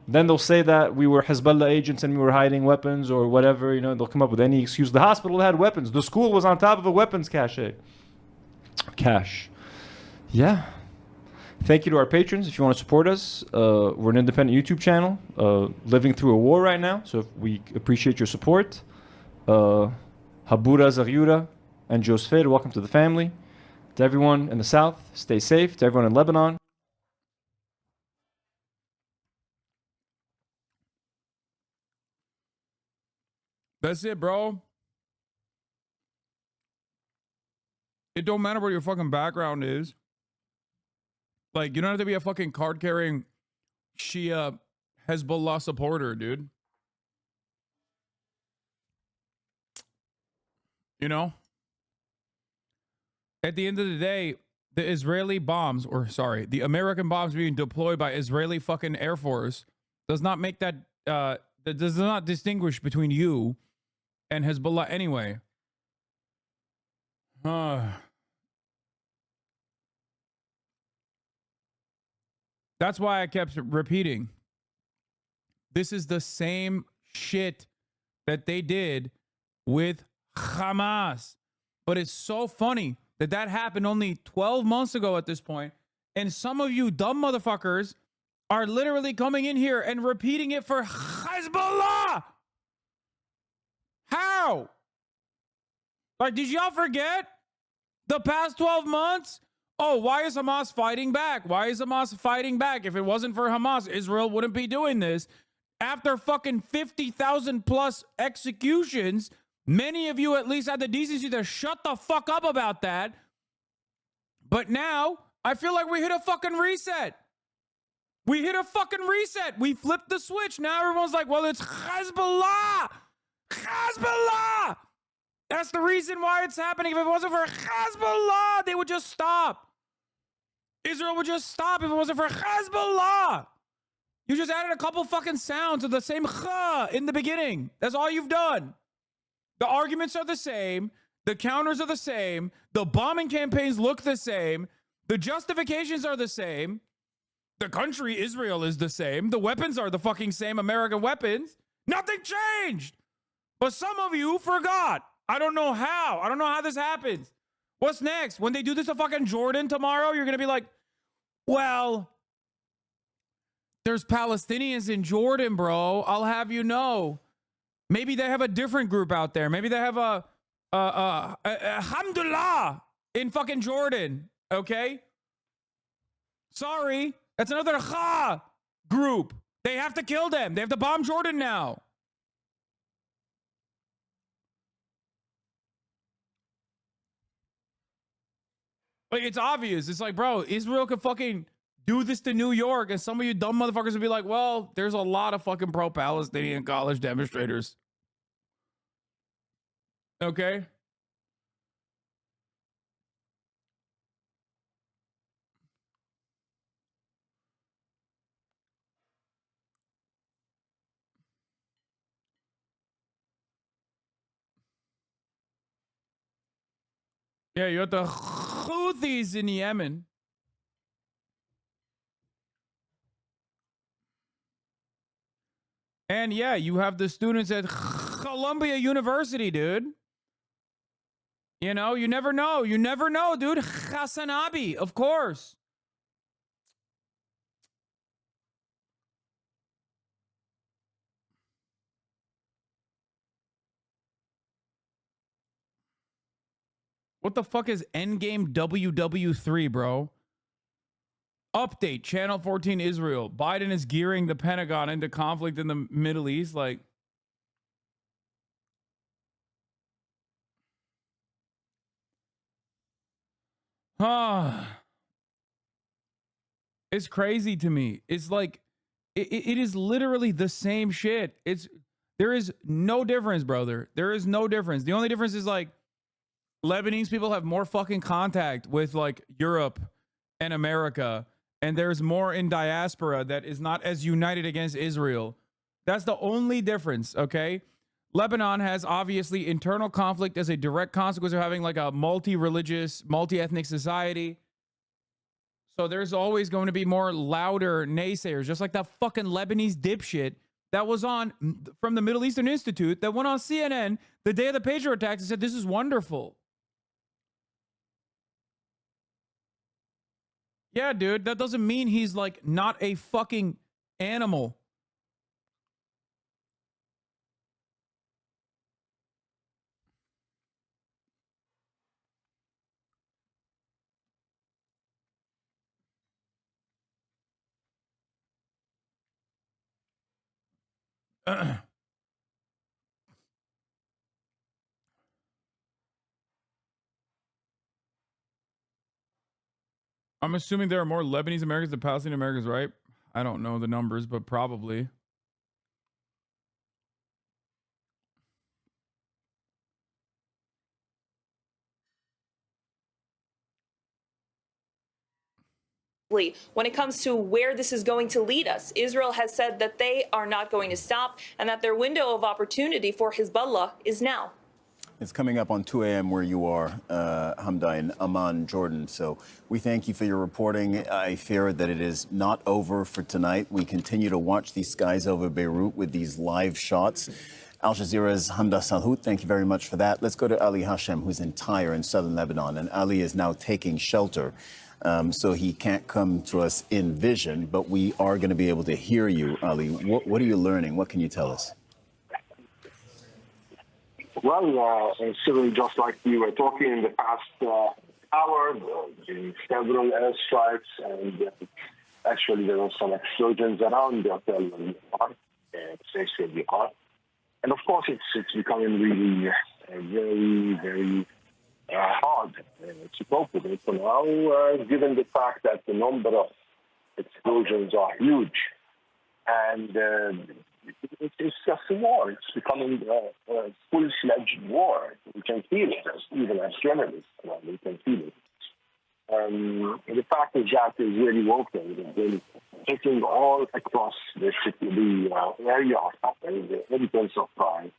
Then they'll say that we were Hezbollah agents and we were hiding weapons or whatever. They'll come up with any excuse. The hospital had weapons. The school was on top of a weapons cache. Yeah. Thank you to our patrons. If you want to support us, we're an independent YouTube channel living through a war right now. So we appreciate your support. Habura Zaryura and Josfer, welcome to the family. To everyone in the South, stay safe. To everyone in Lebanon, that's it, bro. It don't matter what your fucking background is. Like, you don't have to be a fucking card-carrying Shia Hezbollah supporter, dude. At the end of the day, the Israeli bombs, the American bombs being deployed by Israeli fucking Air Force does not make that does not distinguish between you and Hezbollah anyway. That's why I kept repeating. This is the same shit that they did with Hamas. But it's so funny that that happened only 12 months ago at this point. And some of you dumb motherfuckers are literally coming in here and repeating it for Hezbollah. How? Like, did y'all forget the past 12 months? Oh, why is Hamas fighting back? Why is Hamas fighting back? If it wasn't for Hamas, Israel wouldn't be doing this. After fucking 50,000 plus executions, many of you at least had the decency to shut the fuck up about that. But now, I feel like we hit a fucking reset. We hit a fucking reset. We flipped the switch. Now everyone's like, well, it's Hezbollah. Hezbollah. That's the reason why it's happening. If it wasn't for Hezbollah, they would just stop. Israel would just stop if it wasn't for Hezbollah. You just added a couple fucking sounds of the same kha in the beginning. That's all you've done. The arguments are the same. The counters are the same. The bombing campaigns look the same. The justifications are the same. The country, Israel, is the same. The weapons are the fucking same American weapons. Nothing changed. But some of you forgot. I don't know how. I don't know how this happens. What's next? When they do this to fucking Jordan tomorrow, you're going to be like, well, there's Palestinians in Jordan, bro. I'll have you know. Maybe they have a different group out there. Maybe they have a Alhamdulillah in fucking Jordan. Okay? Sorry. That's another Kha group. They have to kill them. They have to bomb Jordan now. Like, it's obvious. It's like, bro, Israel could fucking do this to New York, and some of you dumb motherfuckers would be like, well, there's a lot of fucking pro-Palestinian college demonstrators. Okay? Yeah, you have the Houthis in Yemen. And yeah, you have the students at Columbia University, dude. You know, you never know. You never know, dude. HasanAbi, of course. What the fuck is Endgame WW3, bro? Update, Channel 14 Israel. Biden is gearing the Pentagon into conflict in the Middle East. Like, it's crazy to me. It's like, it is literally the same shit. There is no difference, brother. There is no difference. The only difference is like, Lebanese people have more fucking contact with like Europe and America, and there's more in diaspora that is not as united against Israel. That's the only difference, okay? Lebanon has obviously internal conflict as a direct consequence of having like a multi-religious, multi-ethnic society. So there's always going to be more louder naysayers, just like that fucking Lebanese dipshit that was on from the Middle Eastern Institute that went on CNN the day of the Patriot attacks and said, this is wonderful. Yeah, dude, that doesn't mean he's like not a fucking animal. I'm assuming there are more Lebanese Americans than Palestinian Americans, right? I don't know the numbers, but probably. When it comes to where this is going to lead us, Israel has said that they are not going to stop and that their window of opportunity for Hezbollah is now. It's coming up on 2 a.m. where you are, Hamda, in Amman, Jordan. So we thank you for your reporting. I fear that it is not over for tonight. We continue to watch these skies over Beirut with these live shots. Al Jazeera's Hamda Salhout, thank you very much for that. Let's go to Ali Hashem, who's in Tyre in southern Lebanon. And Ali is now taking shelter. So he can't come to us in vision, but we are going to be able to hear you, Ali. What are you learning? What can you tell us? Well, Cyril, just like we were talking in the past hour, several airstrikes, and actually there were some explosions around the hotel where we are, where are. And of course, it's becoming really very, very hard to cope with it for now, given the fact that the number of explosions are huge. And it's just a war. It's becoming a full-fledged war. We can feel it, even as journalists. We can feel it. The fact is that is really working. It's been hitting all across the city, the area and the inhabitants of Tyre.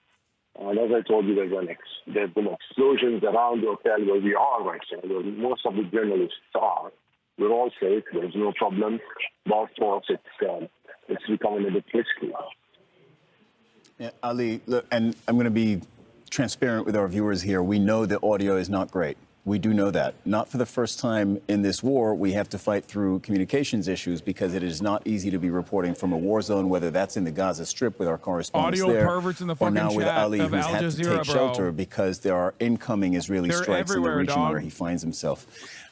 And as I told you, there's been explosions around the hotel where we are right now, where most of the journalists are. We're all safe. There's no problem. But of course, it's becoming a bit risky. Yeah, Ali, look, and I'm going to be transparent with our viewers here. We know the audio is not great. We do know that. Not for the first time in this war, we have to fight through communications issues because it is not easy to be reporting from a war zone, whether that's in the Gaza Strip with our correspondents Audio there, perverts in the or fucking now with chat Ali, of who's Al had to Jazeera, take bro. shelter because there are incoming Israeli They're strikes in the everywhere, region dog. where he finds himself.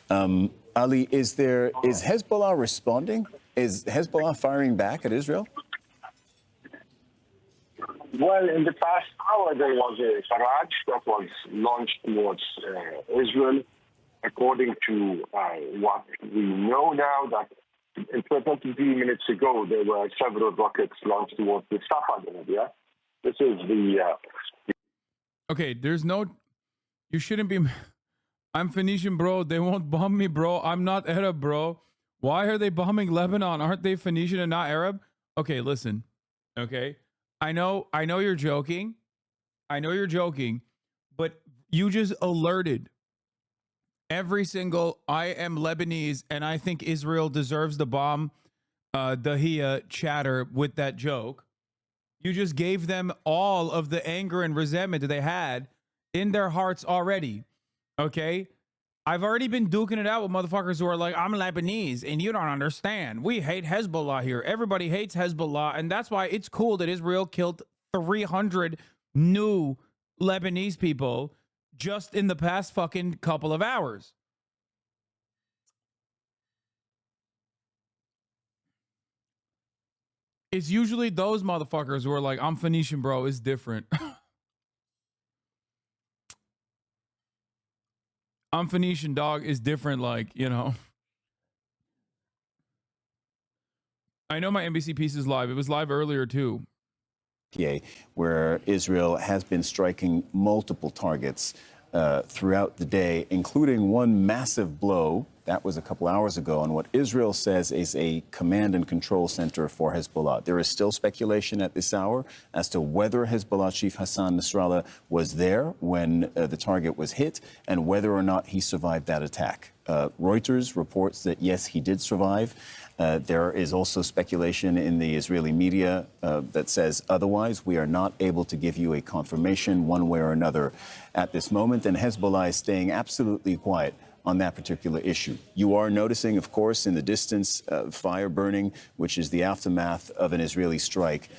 Ali, is Hezbollah responding? Is Hezbollah firing back at Israel? Well, in the past hour, there was a barrage that was launched towards Israel. According to what we know now, that in 23 minutes ago, there were several rockets launched towards the Safad area. This is the... Okay, there's no... You shouldn't be... I'm Phoenician, bro. They won't bomb me, bro. I'm not Arab, bro. Why are they bombing Lebanon? Aren't they Phoenician and not Arab? Okay, listen. Okay? I know you're joking. I know you're joking. But you just alerted every single I am Lebanese and I think Israel deserves the bomb Dahia chatter with that joke. You just gave them all of the anger and resentment that they had in their hearts already. Okay? I've already been duking it out with motherfuckers who are like, I'm Lebanese and you don't understand. We hate Hezbollah here. Everybody hates Hezbollah. And that's why it's cool that Israel killed 300 new Lebanese people just in the past fucking couple of hours. It's usually those motherfuckers who are like, I'm Phoenician, bro. It's different. I'm Phoenician, dog. Is different, like, you know. I know my NBC piece is live. It was live earlier, too. Where Israel has been striking multiple targets throughout the day, including one massive blow. That was a couple hours ago on what Israel says is a command and control center for Hezbollah. There is still speculation at this hour as to whether Hezbollah chief Hassan Nasrallah was there when the target was hit and whether or not he survived that attack. Reuters reports that, yes, he did survive. There is also speculation in the Israeli media that says otherwise. We are not able to give you a confirmation one way or another at this moment, and Hezbollah is staying absolutely quiet on that particular issue. You are noticing, of course, in the distance, fire burning, which is the aftermath of an Israeli strike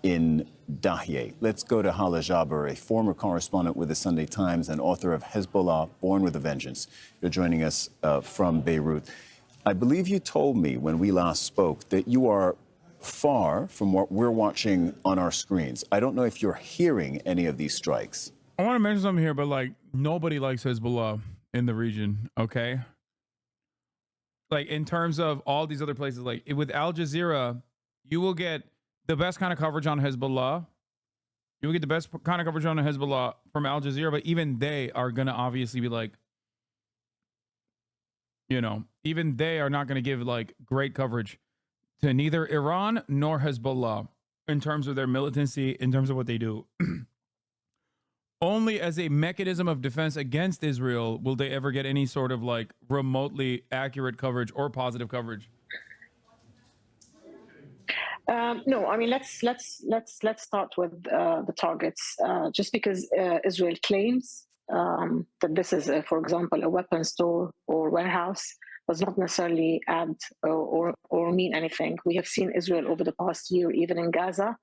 in Dahye. Let's go to Hala Jaber, a former correspondent with the Sunday Times and author of Hezbollah, Born with a Vengeance. You're joining us from Beirut. I believe you told me when we last spoke that you are far from what we're watching on our screens. I don't know if you're hearing any of these strikes. I want to mention something here, but like nobody likes Hezbollah in the region, okay? Like in terms of all these other places, like with Al Jazeera, you will get the best kind of coverage on Hezbollah. You will get the best kind of coverage on Hezbollah from Al Jazeera, but even they are going to obviously be like, you know, even they are not going to give like great coverage to neither Iran nor Hezbollah in terms of their militancy, in terms of what they do. only as a mechanism of defense against Israel will they ever get any sort of like remotely accurate coverage or positive coverage. No, I mean let's start with the targets. Just because Israel claims that this is, for example, a weapon store or warehouse, does not necessarily add or mean anything. We have seen Israel over the past year, even in Gaza,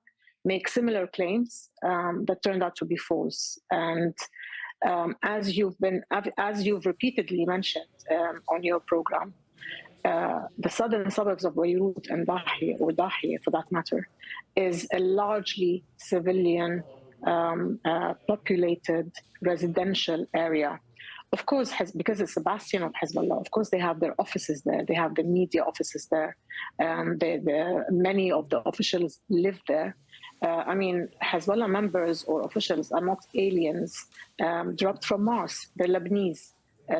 make similar claims that turned out to be false. And as you've repeatedly mentioned on your program, the southern suburbs of Beirut and Dahiya, or Dahiya for that matter, is a largely civilian populated residential area. Of course, because it's a bastion of Hezbollah, of course they have their offices there, they have the media offices there, many of the officials live there. I mean, Hezbollah members or officials are not aliens dropped from Mars. They're Lebanese.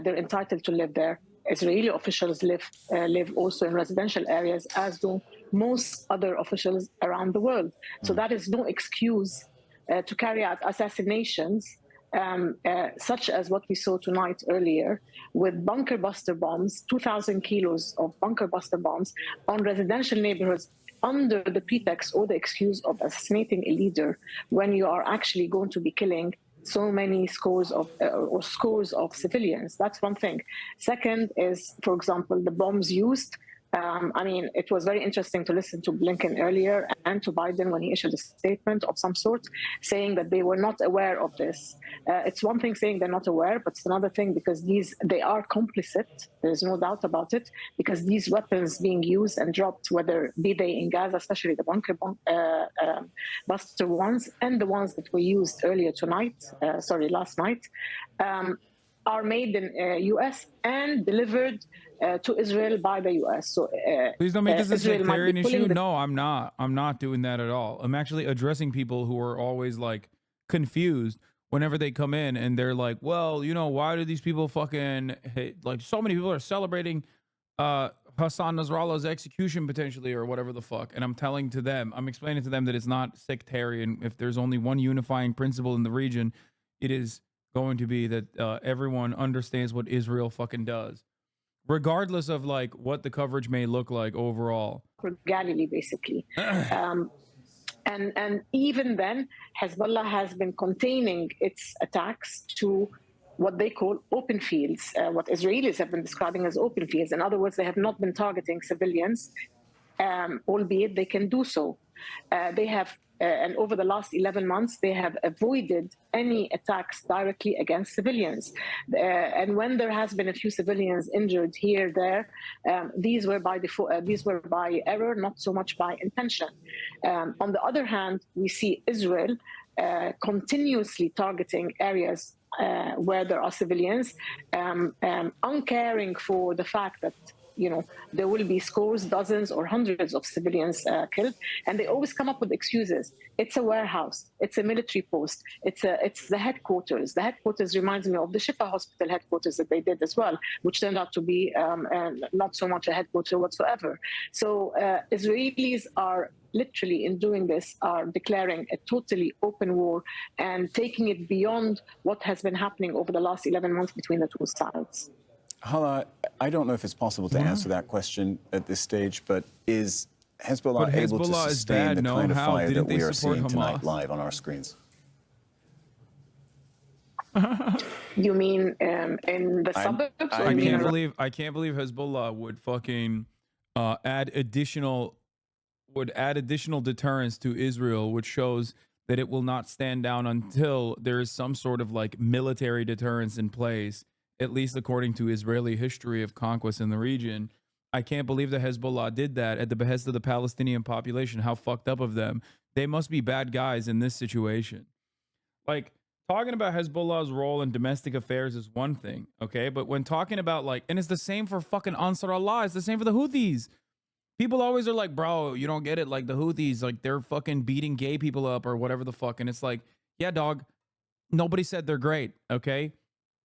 They're entitled to live there. Israeli officials live also in residential areas, as do most other officials around the world. So that is no excuse to carry out assassinations such as what we saw tonight earlier with bunker buster bombs, 2,000 kilos of bunker buster bombs on residential neighborhoods under the pretext or the excuse of assassinating a leader, when you are actually going to be killing so many scores of civilians. That's one thing. Second is, for example, the bombs used. I mean, it was very interesting to listen to Blinken earlier and to Biden when he issued a statement of some sort saying that they were not aware of this. It's one thing saying they're not aware, but it's another thing because they are complicit. There's no doubt about it, because these weapons being used and dropped, whether be they in Gaza, especially the bunker buster ones, and the ones that were used last night, are made in U.S. and delivered to Israel by the U.S. So please don't make this a sectarian issue. the- No, I'm not. I'm not doing that at all. I'm actually addressing people who are always like confused whenever they come in and they're like, well, you know, why do these people fucking hate? Like, so many people are celebrating Hassan Nasrallah's execution potentially or whatever the fuck. And I'm explaining to them that it's not sectarian. If there's only one unifying principle in the region, it is going to be that everyone understands what Israel fucking does, regardless of like what the coverage may look like overall. Galilee, basically. And even then, Hezbollah has been containing its attacks to what they call open fields, what Israelis have been describing as open fields. In other words, they have not been targeting civilians, albeit they can do so. They have, and over the last 11 months, they have avoided any attacks directly against civilians. And when there has been a few civilians injured here, there, these were by error, not so much by intention. On the other hand, we see Israel continuously targeting areas where there are civilians, uncaring for the fact that there will be scores, dozens, or hundreds of civilians killed, and they always come up with excuses. It's a warehouse. It's a military post. It's the headquarters. The headquarters reminds me of the Shifa hospital headquarters that they did as well, which turned out to be not so much a headquarter whatsoever. So Israelis are literally, in doing this, are declaring a totally open war and taking it beyond what has been happening over the last 11 months between the two sides. Hala, I don't know if it's possible to answer that question at this stage, but is Hezbollah able to sustain the kind of fire that we are seeing tonight live on our screens? You mean in the suburbs? I can't believe Hezbollah would fucking add additional deterrence to Israel, which shows that it will not stand down until there is some sort of like military deterrence in place, at least according to Israeli history of conquest in the region. I can't believe that Hezbollah did that at the behest of the Palestinian population. How fucked up of them. They must be bad guys in this situation. Like, talking about Hezbollah's role in domestic affairs is one thing, okay? But when talking about like, and it's the same for fucking Ansar Allah, it's the same for the Houthis. People always are like, bro, you don't get it. Like the Houthis, like they're fucking beating gay people up or whatever the fuck. And it's like, yeah, dog, nobody said they're great, okay?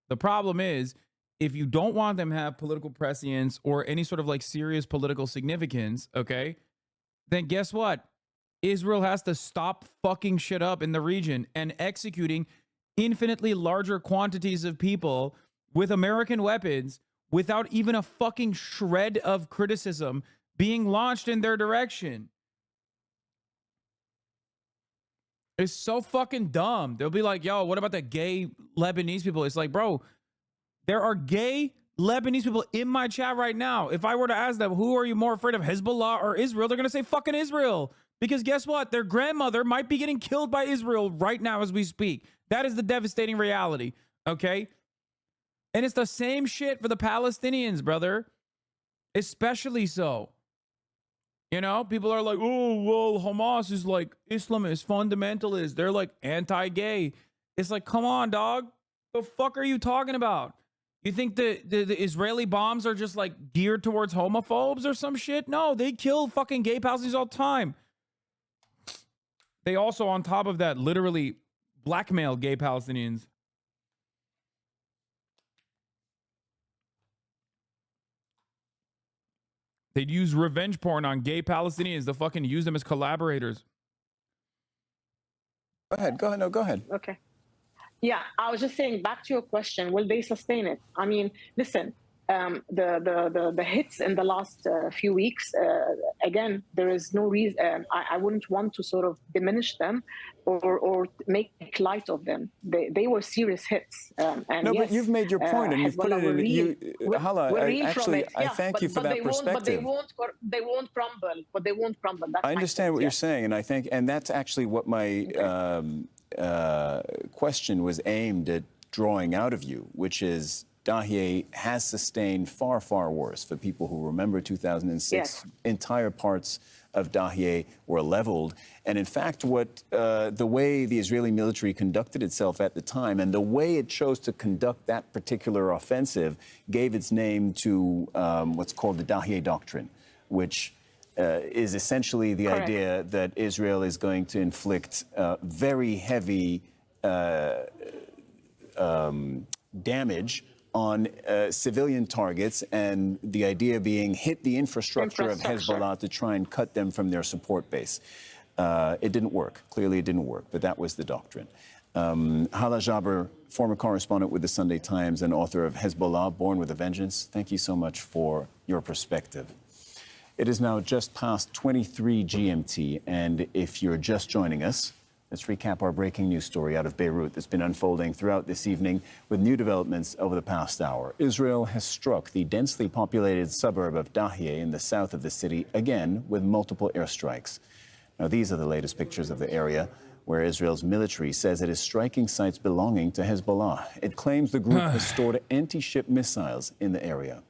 The problem is, if you don't want them to have political prescience or any sort of like serious political significance, okay, then guess what? Israel has to stop fucking shit up in the region and executing infinitely larger quantities of people with American weapons without even a fucking shred of criticism being launched in their direction. It's so fucking dumb. They'll be like, yo, what about the gay Lebanese people? It's like, bro, there are gay Lebanese people in my chat right now. If I were to ask them, who are you more afraid of, Hezbollah or Israel? They're going to say fucking Israel. Because guess what? Their grandmother might be getting killed by Israel right now as we speak. That is the devastating reality. Okay? And it's the same shit for the Palestinians, brother. Especially so. You know, people are like, oh, well, Hamas is like Islamist, fundamentalist. They're like anti-gay. It's like, come on, dog. The fuck are you talking about? You think the Israeli bombs are just like geared towards homophobes or some shit? No, they kill fucking gay Palestinians all the time. They also, on top of that, literally blackmail gay Palestinians. They'd use revenge porn on gay Palestinians to fucking use them as collaborators. Go ahead. No, go ahead. Okay. Yeah, I was just saying, back to your question, will they sustain it? I mean, listen, the hits in the last few weeks, again, there is no reason, I wouldn't want to sort of diminish them or make light of them. They were serious hits. And no, yes, but you've made your point and you've put it in. Hala, I thank you for that perspective. They won't crumble. But they won't crumble. That's I understand what you're saying, and I think, and that's actually what my question was aimed at drawing out of you, which is Dahieh has sustained far, far worse. For people who remember 2006, yes. Entire parts of Dahieh were leveled. And in fact, what the way the Israeli military conducted itself at the time and the way it chose to conduct that particular offensive gave its name to what's called the Dahieh Doctrine, which is essentially the Correct. idea that Israel is going to inflict very heavy damage on civilian targets, and the idea being hit the infrastructure of Hezbollah to try and cut them from their support base. It didn't work. Clearly it didn't work, but that was the doctrine. Hala Jaber, former correspondent with the Sunday Times and author of Hezbollah, Born with a Vengeance, thank you so much for your perspective. It is now just past 23 GMT, and if you're just joining us, let's recap our breaking news story out of Beirut that's been unfolding throughout this evening with new developments over the past hour. Israel has struck the densely populated suburb of Dahieh in the south of the city again with multiple airstrikes. Now, these are the latest pictures of the area where Israel's military says it is striking sites belonging to Hezbollah. It claims the group has stored anti-ship missiles in the area.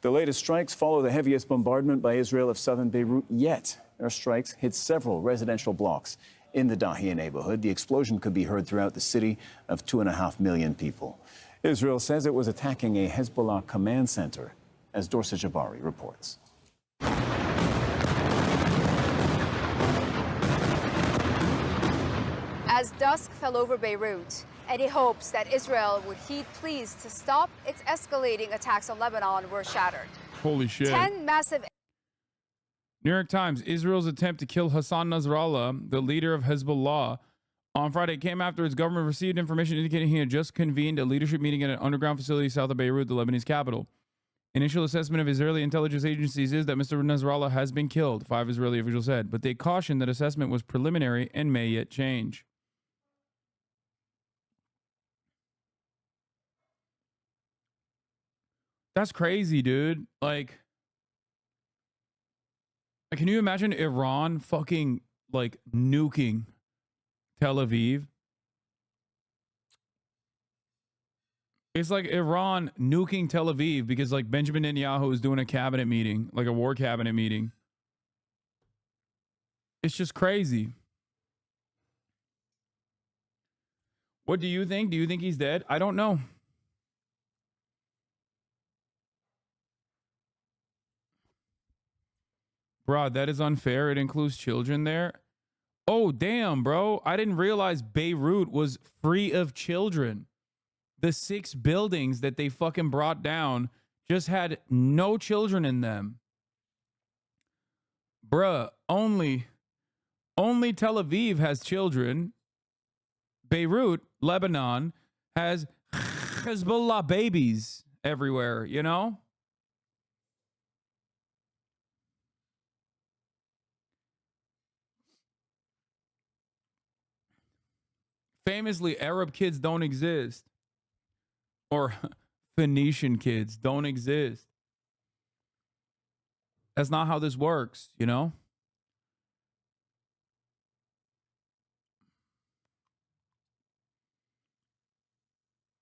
The latest strikes follow the heaviest bombardment by Israel of southern Beirut yet. Airstrikes hit several residential blocks in the Dahieh neighborhood. The explosion could be heard throughout the city of 2.5 million people. Israel says it was attacking a Hezbollah command center, as Dorsa Jabari reports. As dusk fell over Beirut, any hopes that Israel would heed pleas to stop its escalating attacks on Lebanon were shattered. Holy shit. 10 massive... New York Times, Israel's attempt to kill Hassan Nasrallah, the leader of Hezbollah, on Friday came after its government received information indicating he had just convened a leadership meeting at an underground facility south of Beirut, the Lebanese capital. Initial assessment of Israeli intelligence agencies is that Mr. Nasrallah has been killed, 5 Israeli officials said, but they cautioned that assessment was preliminary and may yet change. That's crazy, dude. Like, can you imagine Iran fucking, like, nuking Tel Aviv? It's like Iran nuking Tel Aviv because, like, Benjamin Netanyahu is doing a cabinet meeting, like a war cabinet meeting. It's just crazy. What do you think? Do you think he's dead? I don't know. Bro, that is unfair. It includes children there. Oh, damn, bro. I didn't realize Beirut was free of children. The 6 buildings that they fucking brought down just had no children in them. Bruh, only Tel Aviv has children. Beirut, Lebanon, has Hezbollah babies everywhere, you know? Famously, Arab kids don't exist. Or Phoenician kids don't exist. That's not how this works, you know?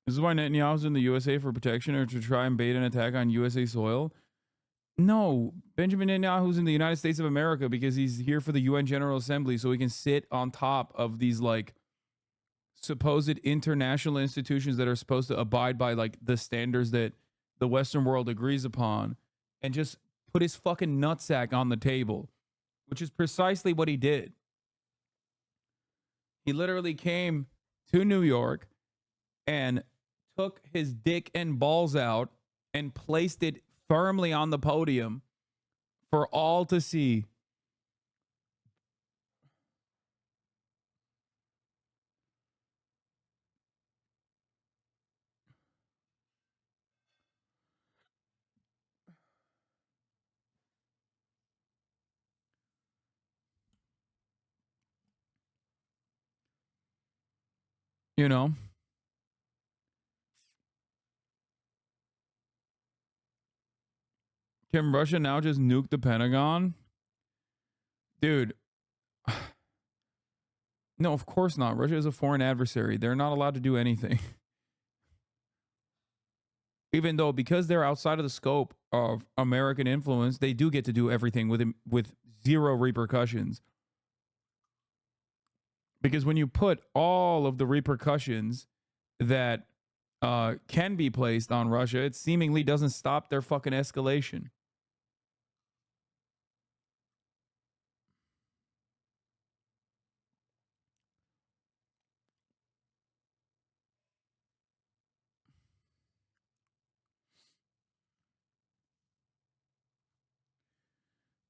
This is why Netanyahu's in the USA for protection or to try and bait an attack on USA soil. No, Benjamin Netanyahu's in the United States of America because he's here for the UN General Assembly so he can sit on top of these like supposed international institutions that are supposed to abide by like the standards that the Western world agrees upon and just put his fucking nutsack on the table, which is precisely what he did. He literally came to New York and took his dick and balls out and placed it firmly on the podium for all to see. You know? Can Russia now just nuke the Pentagon? Dude. No, of course not. Russia is a foreign adversary. They're not allowed to do anything. Even though, because they're outside of the scope of American influence, they do get to do everything with zero repercussions. Because when you put all of the repercussions that can be placed on Russia, it seemingly doesn't stop their fucking escalation.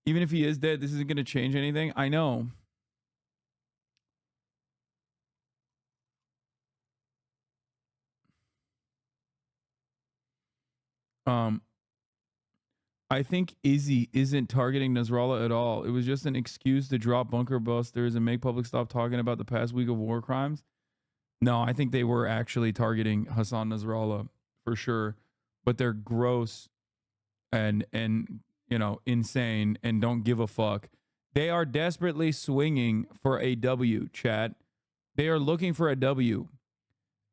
Even if he is dead, this isn't going to change anything. I know. I think Izzy isn't targeting Nasrallah at all. It was just an excuse to drop bunker busters and make public stop talking about the past week of war crimes. No, I think they were actually targeting Hassan Nasrallah for sure, but they're gross and you know, insane and don't give a fuck. They are desperately swinging for a W, chat. They are looking for a W.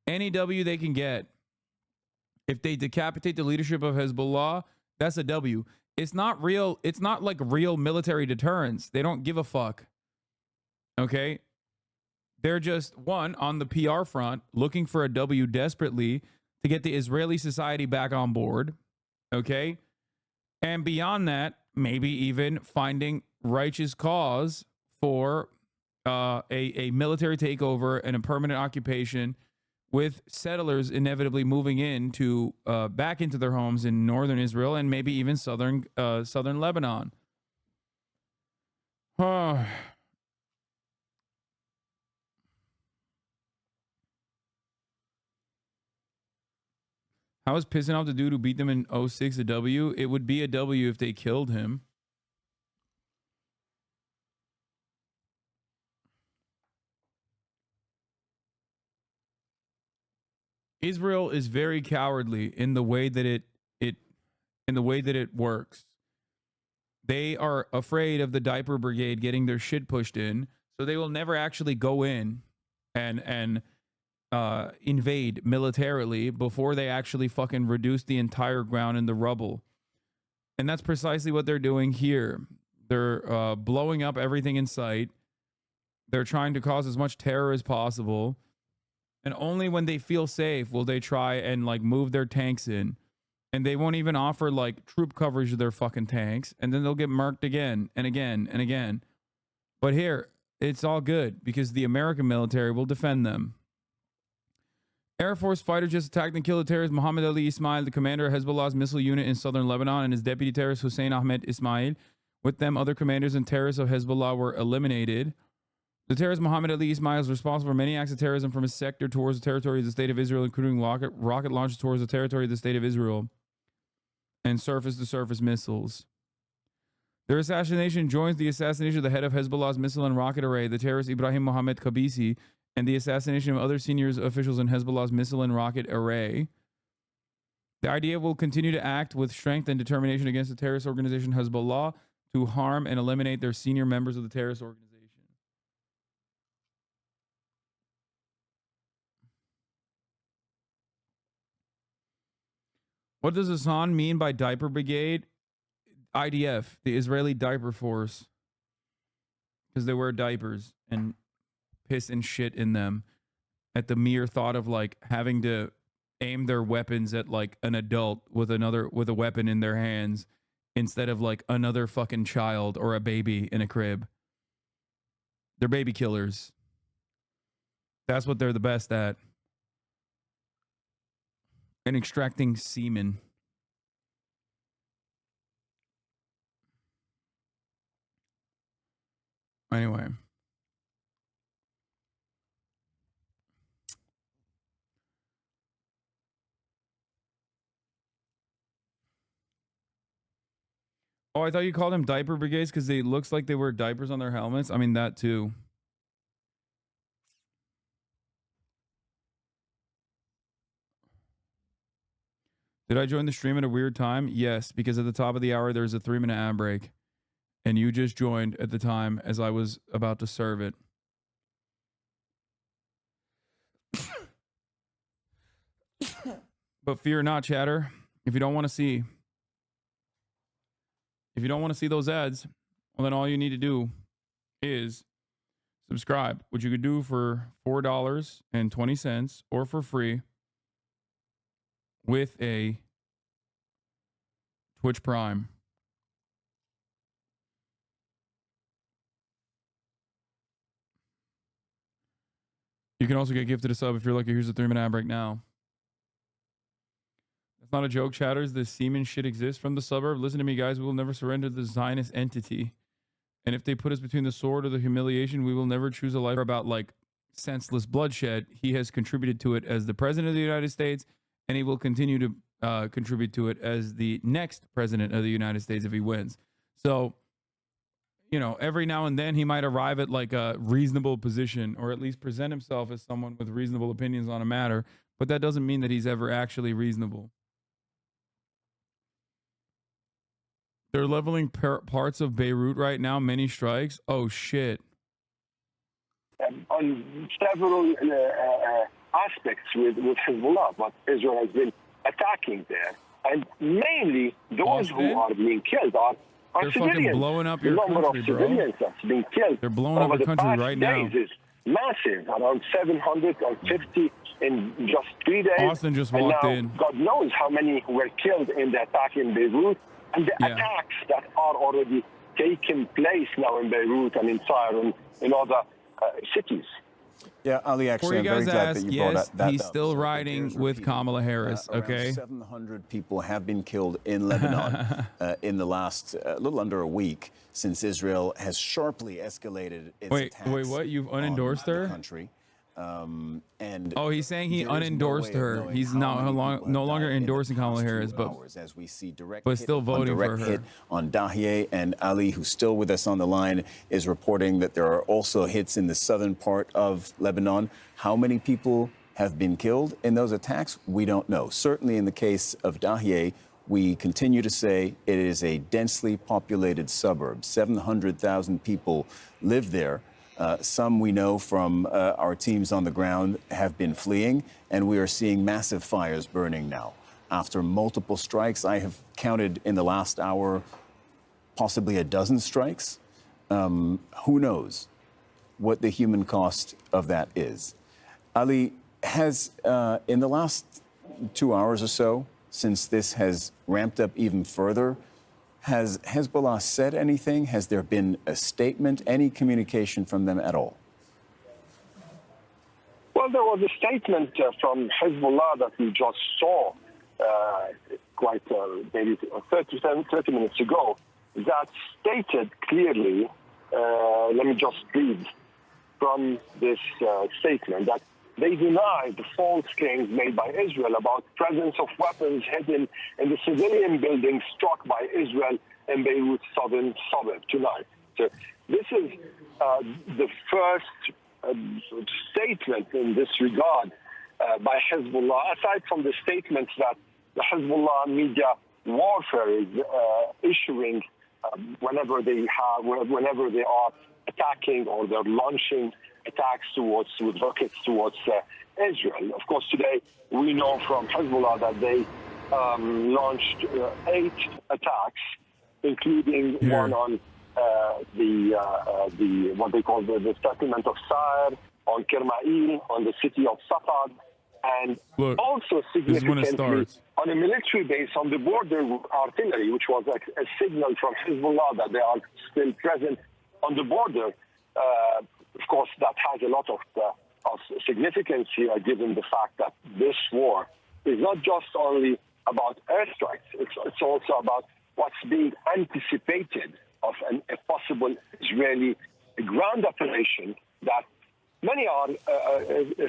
Any W they can get. If they decapitate the leadership of Hezbollah, that's a W. It's not real. It's not like real military deterrence. They don't give a fuck. Okay? They're just, one, on the PR front, looking for a W desperately to get the Israeli society back on board. Okay? And beyond that, maybe even finding righteous cause for a military takeover and a permanent occupation, with settlers inevitably moving into back into their homes in northern Israel and maybe even southern Lebanon. How is pissing off the dude who beat them in 06 a W? It would be a W if they killed him. Israel is very cowardly in the way that it works. They are afraid of the diaper brigade getting their shit pushed in, so they will never actually go in and invade militarily before they actually fucking reduce the entire ground in the rubble. And that's precisely what they're doing here. They're blowing up everything in sight. They're trying to cause as much terror as possible. And only when they feel safe will they try and like move their tanks in. And they won't even offer like troop coverage of their fucking tanks. And then they'll get murked again and again and again. But here, it's all good because the American military will defend them. Air Force fighter just attacked and killed the terrorist Mohammed Ali Ismail, the commander of Hezbollah's missile unit in southern Lebanon, and his deputy terrorist Hussein Ahmed Ismail. With them, other commanders and terrorists of Hezbollah were eliminated. The terrorist Mohammed Ali Ismail is responsible for many acts of terrorism from his sector towards the territory of the state of Israel, including rocket launches towards the territory of the state of Israel and surface-to-surface missiles. Their assassination joins the assassination of the head of Hezbollah's missile and rocket array, the terrorist Ibrahim Mohammed Kabisi, and the assassination of other senior officials in Hezbollah's missile and rocket array. The idea will continue to act with strength and determination against the terrorist organization Hezbollah to harm and eliminate their senior members of the terrorist organization. What does Hasan mean by diaper brigade? IDF, the Israeli diaper force. Because they wear diapers and piss and shit in them at the mere thought of like having to aim their weapons at like an adult with a weapon in their hands instead of like another fucking child or a baby in a crib. They're baby killers. That's what they're the best at. And extracting semen. Anyway. Oh, I thought you called them diaper brigades because they looks like they wear diapers on their helmets. I mean, that too. Did I join the stream at a weird time? Yes, because at the top of the hour, there's a 3-minute ad break. And you just joined at the time as I was about to serve it. But fear not, chatter. If you don't want to see those ads, well, then all you need to do is subscribe, which you could do for $4.20 or for free with a Twitch Prime. You can also get gifted a sub if you're lucky. Here's a 3-minute ad break now. That's not a joke, chatters. This semen shit exists from the suburb. Listen to me, guys. We will never surrender to the Zionist entity. And if they put us between the sword or the humiliation, we will never choose a life about like senseless bloodshed. He has contributed to it as the president of the United States, and he will continue to contribute to it as the next president of the United States if he wins. So, you know, every now and then he might arrive at like a reasonable position or at least present himself as someone with reasonable opinions on a matter, but that doesn't mean that he's ever actually reasonable. They're leveling parts of Beirut right now, many strikes. Oh, shit. On several aspects with Hezbollah, but Israel has been attacking there. And mainly those who are being killed are They're civilians. fucking blowing up your the number country, of bro. civilians that's been killed They're blowing up over your the country past right now. days is massive, around 750 in just 3 days. Austin just And walked now, in. God knows how many were killed in the attack in Beirut, and the attacks that are already taking place now in Beirut and in Tyre and in other cities. Yeah, Ali, Before actually, you I'm very guys glad ask, that you brought yes, that he's up. still riding with Kamala Harris, Around okay? 700 people have been killed in Lebanon in the last little under a week since Israel has sharply escalated its attacks. Wait, what? You've unendorsed on her? The country. And oh, he's saying he there is no unendorsed way of her. knowing He's how not many people have no longer died in the endorsing Kamala past 2 Harris, but hours as we see direct but hit still on voting for direct her. hit on Dahieh. And Ali, who's still with us on the line, is reporting that there are also hits in the southern part of Lebanon. How many people have been killed in those attacks? We don't know. Certainly in the case of Dahieh, we continue to say it is a densely populated suburb. 700,000 people live there. Some we know from our teams on the ground have been fleeing, and we are seeing massive fires burning now. After multiple strikes, I have counted in the last hour possibly a dozen strikes. Who knows what the human cost of that is? Ali, has in the last 2 hours or so, since this has ramped up even further, has Hezbollah said anything? Has there been a statement, any communication from them at all? Well, there was a statement from Hezbollah that we just saw maybe 30 minutes ago that stated clearly, let me just read, from this statement that they deny the false claims made by Israel about presence of weapons hidden in the civilian buildings struck by Israel in Beirut's southern suburb tonight. So this is the first statement in this regard by Hezbollah, aside from the statements that the Hezbollah media warfare is issuing whenever they are attacking or they're launching attacks with rockets towards Israel. Of course, today we know from Hezbollah that they launched 8 attacks, including one on the what they call the settlement of Sa'r, on Kermail, on the city of Safad, and also significantly on a military base on the border with artillery, which was a signal from Hezbollah that they are still present on the border. Of course, that has a lot of significance here, given the fact that this war is not just only about airstrikes. It's also about what's being anticipated of a possible Israeli ground operation that many are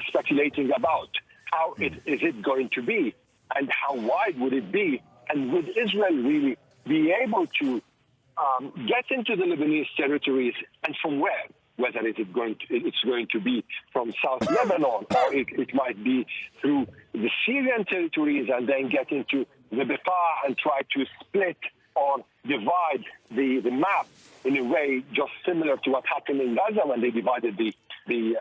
speculating about. How is it going to be, and how wide would it be, and would Israel really be able to get into the Lebanese territories, and from where? Whether it's going to be from South Lebanon, or it might be through the Syrian territories and then get into the Bekaa and try to split or divide the map in a way just similar to what happened in Gaza when they divided the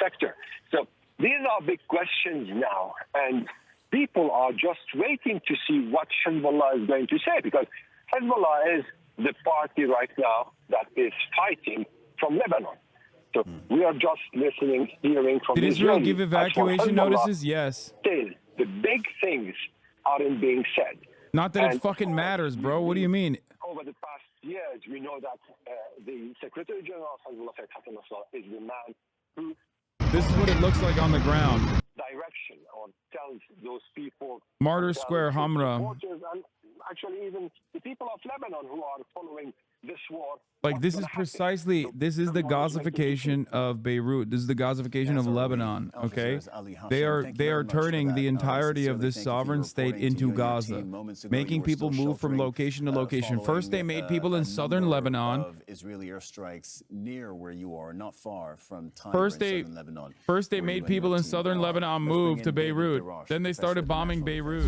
sector. So these are big questions now, and people are just waiting to see what Hezbollah is going to say, because Hezbollah is the party right now that is fighting from Lebanon. So we are just listening, hearing from Did Israel give evacuation notices? Yes. Still, the big things aren't being said. Not that it fucking matters, bro. What do you mean? Over the past years, we know that the Secretary General of Hezbollah, Hasan is the man who... This is what it looks like on the ground. ...direction or tells those people... Martyr Square, Hamra. And actually even the people of Lebanon who are following this war... Like, this is precisely, this is the Gazification of Beirut. This is the Gazification of Lebanon, okay? They are turning the entirety of this sovereign state into Gaza, making people move from location to location. First, they made people in southern Lebanon. Israeli airstrikes near where you are, not far from First, they made people in southern Lebanon move to Beirut. Then they started bombing Beirut.